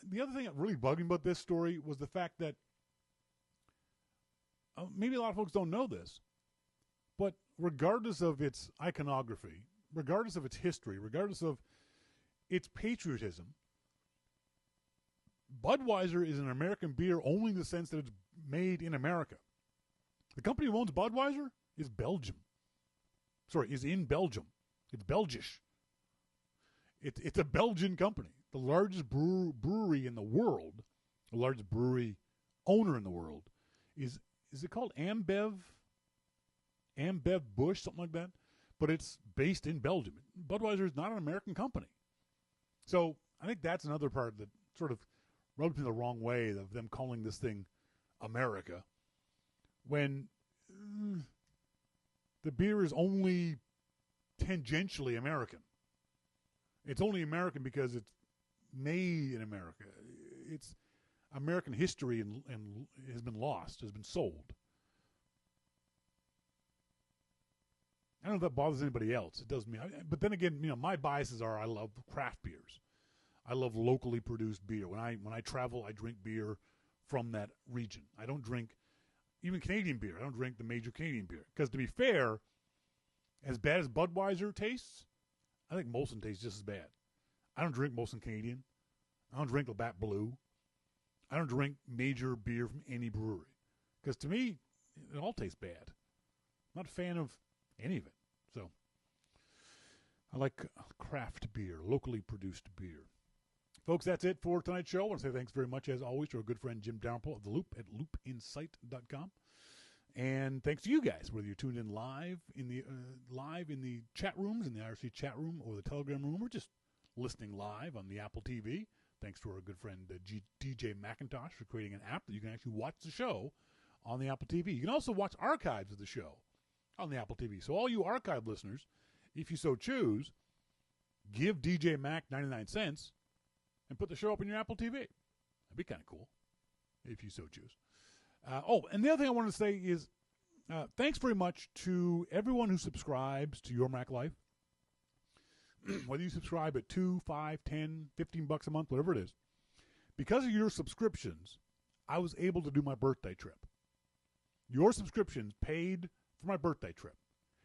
the other thing that really bugged me about this story was the fact that maybe a lot of folks don't know this, but regardless of its iconography, regardless of its history, regardless of its patriotism, Budweiser is an American beer only in the sense that it's made in America. The company who owns Budweiser is Belgium. Is in Belgium. It's Belgish. It's a Belgian company. The largest brewery in the world, the largest brewery owner in the world, is it called Ambev? Ambev Busch, something like that? But it's based in Belgium. Budweiser is not an American company. So I think that's another part that sort of rubbed me the wrong way of them calling this thing America when the beer is only tangentially American. It's only American because it's made in America. It's American history and has been lost, has been sold. I don't know if that bothers anybody else. It does me. But then again, my biases are I love craft beers. I love locally produced beer. When I travel, I drink beer from that region. I don't drink even Canadian beer. I don't drink the major Canadian beer. Because to be fair, as bad as Budweiser tastes, I think Molson tastes just as bad. I don't drink Molson Canadian. I don't drink Labatt Blue. I don't drink major beer from any brewery. Because to me, it all tastes bad. I'm not a fan of any of it. So I like craft beer, locally produced beer. Folks, that's it for tonight's show. I want to say thanks very much, as always, to our good friend Jim Dalrymple of The Loop at loopinsight.com. And thanks to you guys, whether you're tuned in live in the chat rooms, in the IRC chat room or the Telegram room, or just listening live on the Apple TV. Thanks to our good friend DJ McIntosh for creating an app that you can actually watch the show on the Apple TV. You can also watch archives of the show on the Apple TV. So all you archive listeners, if you so choose, give DJ Mac 99 cents and put the show up on your Apple TV. That'd be kind of cool if you so choose. And the other thing I want to say is thanks very much to everyone who subscribes to Your Mac Life. Whether you subscribe at $2, $5, $10, $15 a month, whatever it is. Because of your subscriptions, I was able to do my birthday trip. Your subscriptions paid for my birthday trip.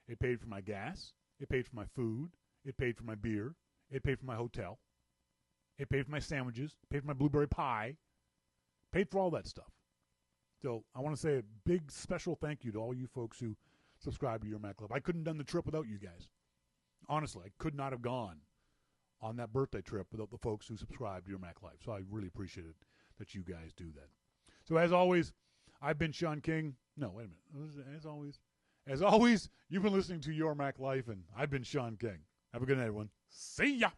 It paid for my gas. It paid for my food. It paid for my beer. It paid for my hotel. It paid for my sandwiches. It paid for my blueberry pie. Paid for all that stuff. So I want to say a big special thank you to all you folks who subscribe to Your Mac Club. I couldn't have done the trip without you guys. Honestly, I could not have gone on that birthday trip without the folks who subscribe to Your Mac Life. So I really appreciate it that you guys do that. So as always, I've been Shawn King. No, wait a minute. As always, you've been listening to Your Mac Life, and I've been Shawn King. Have a good night, everyone. See ya.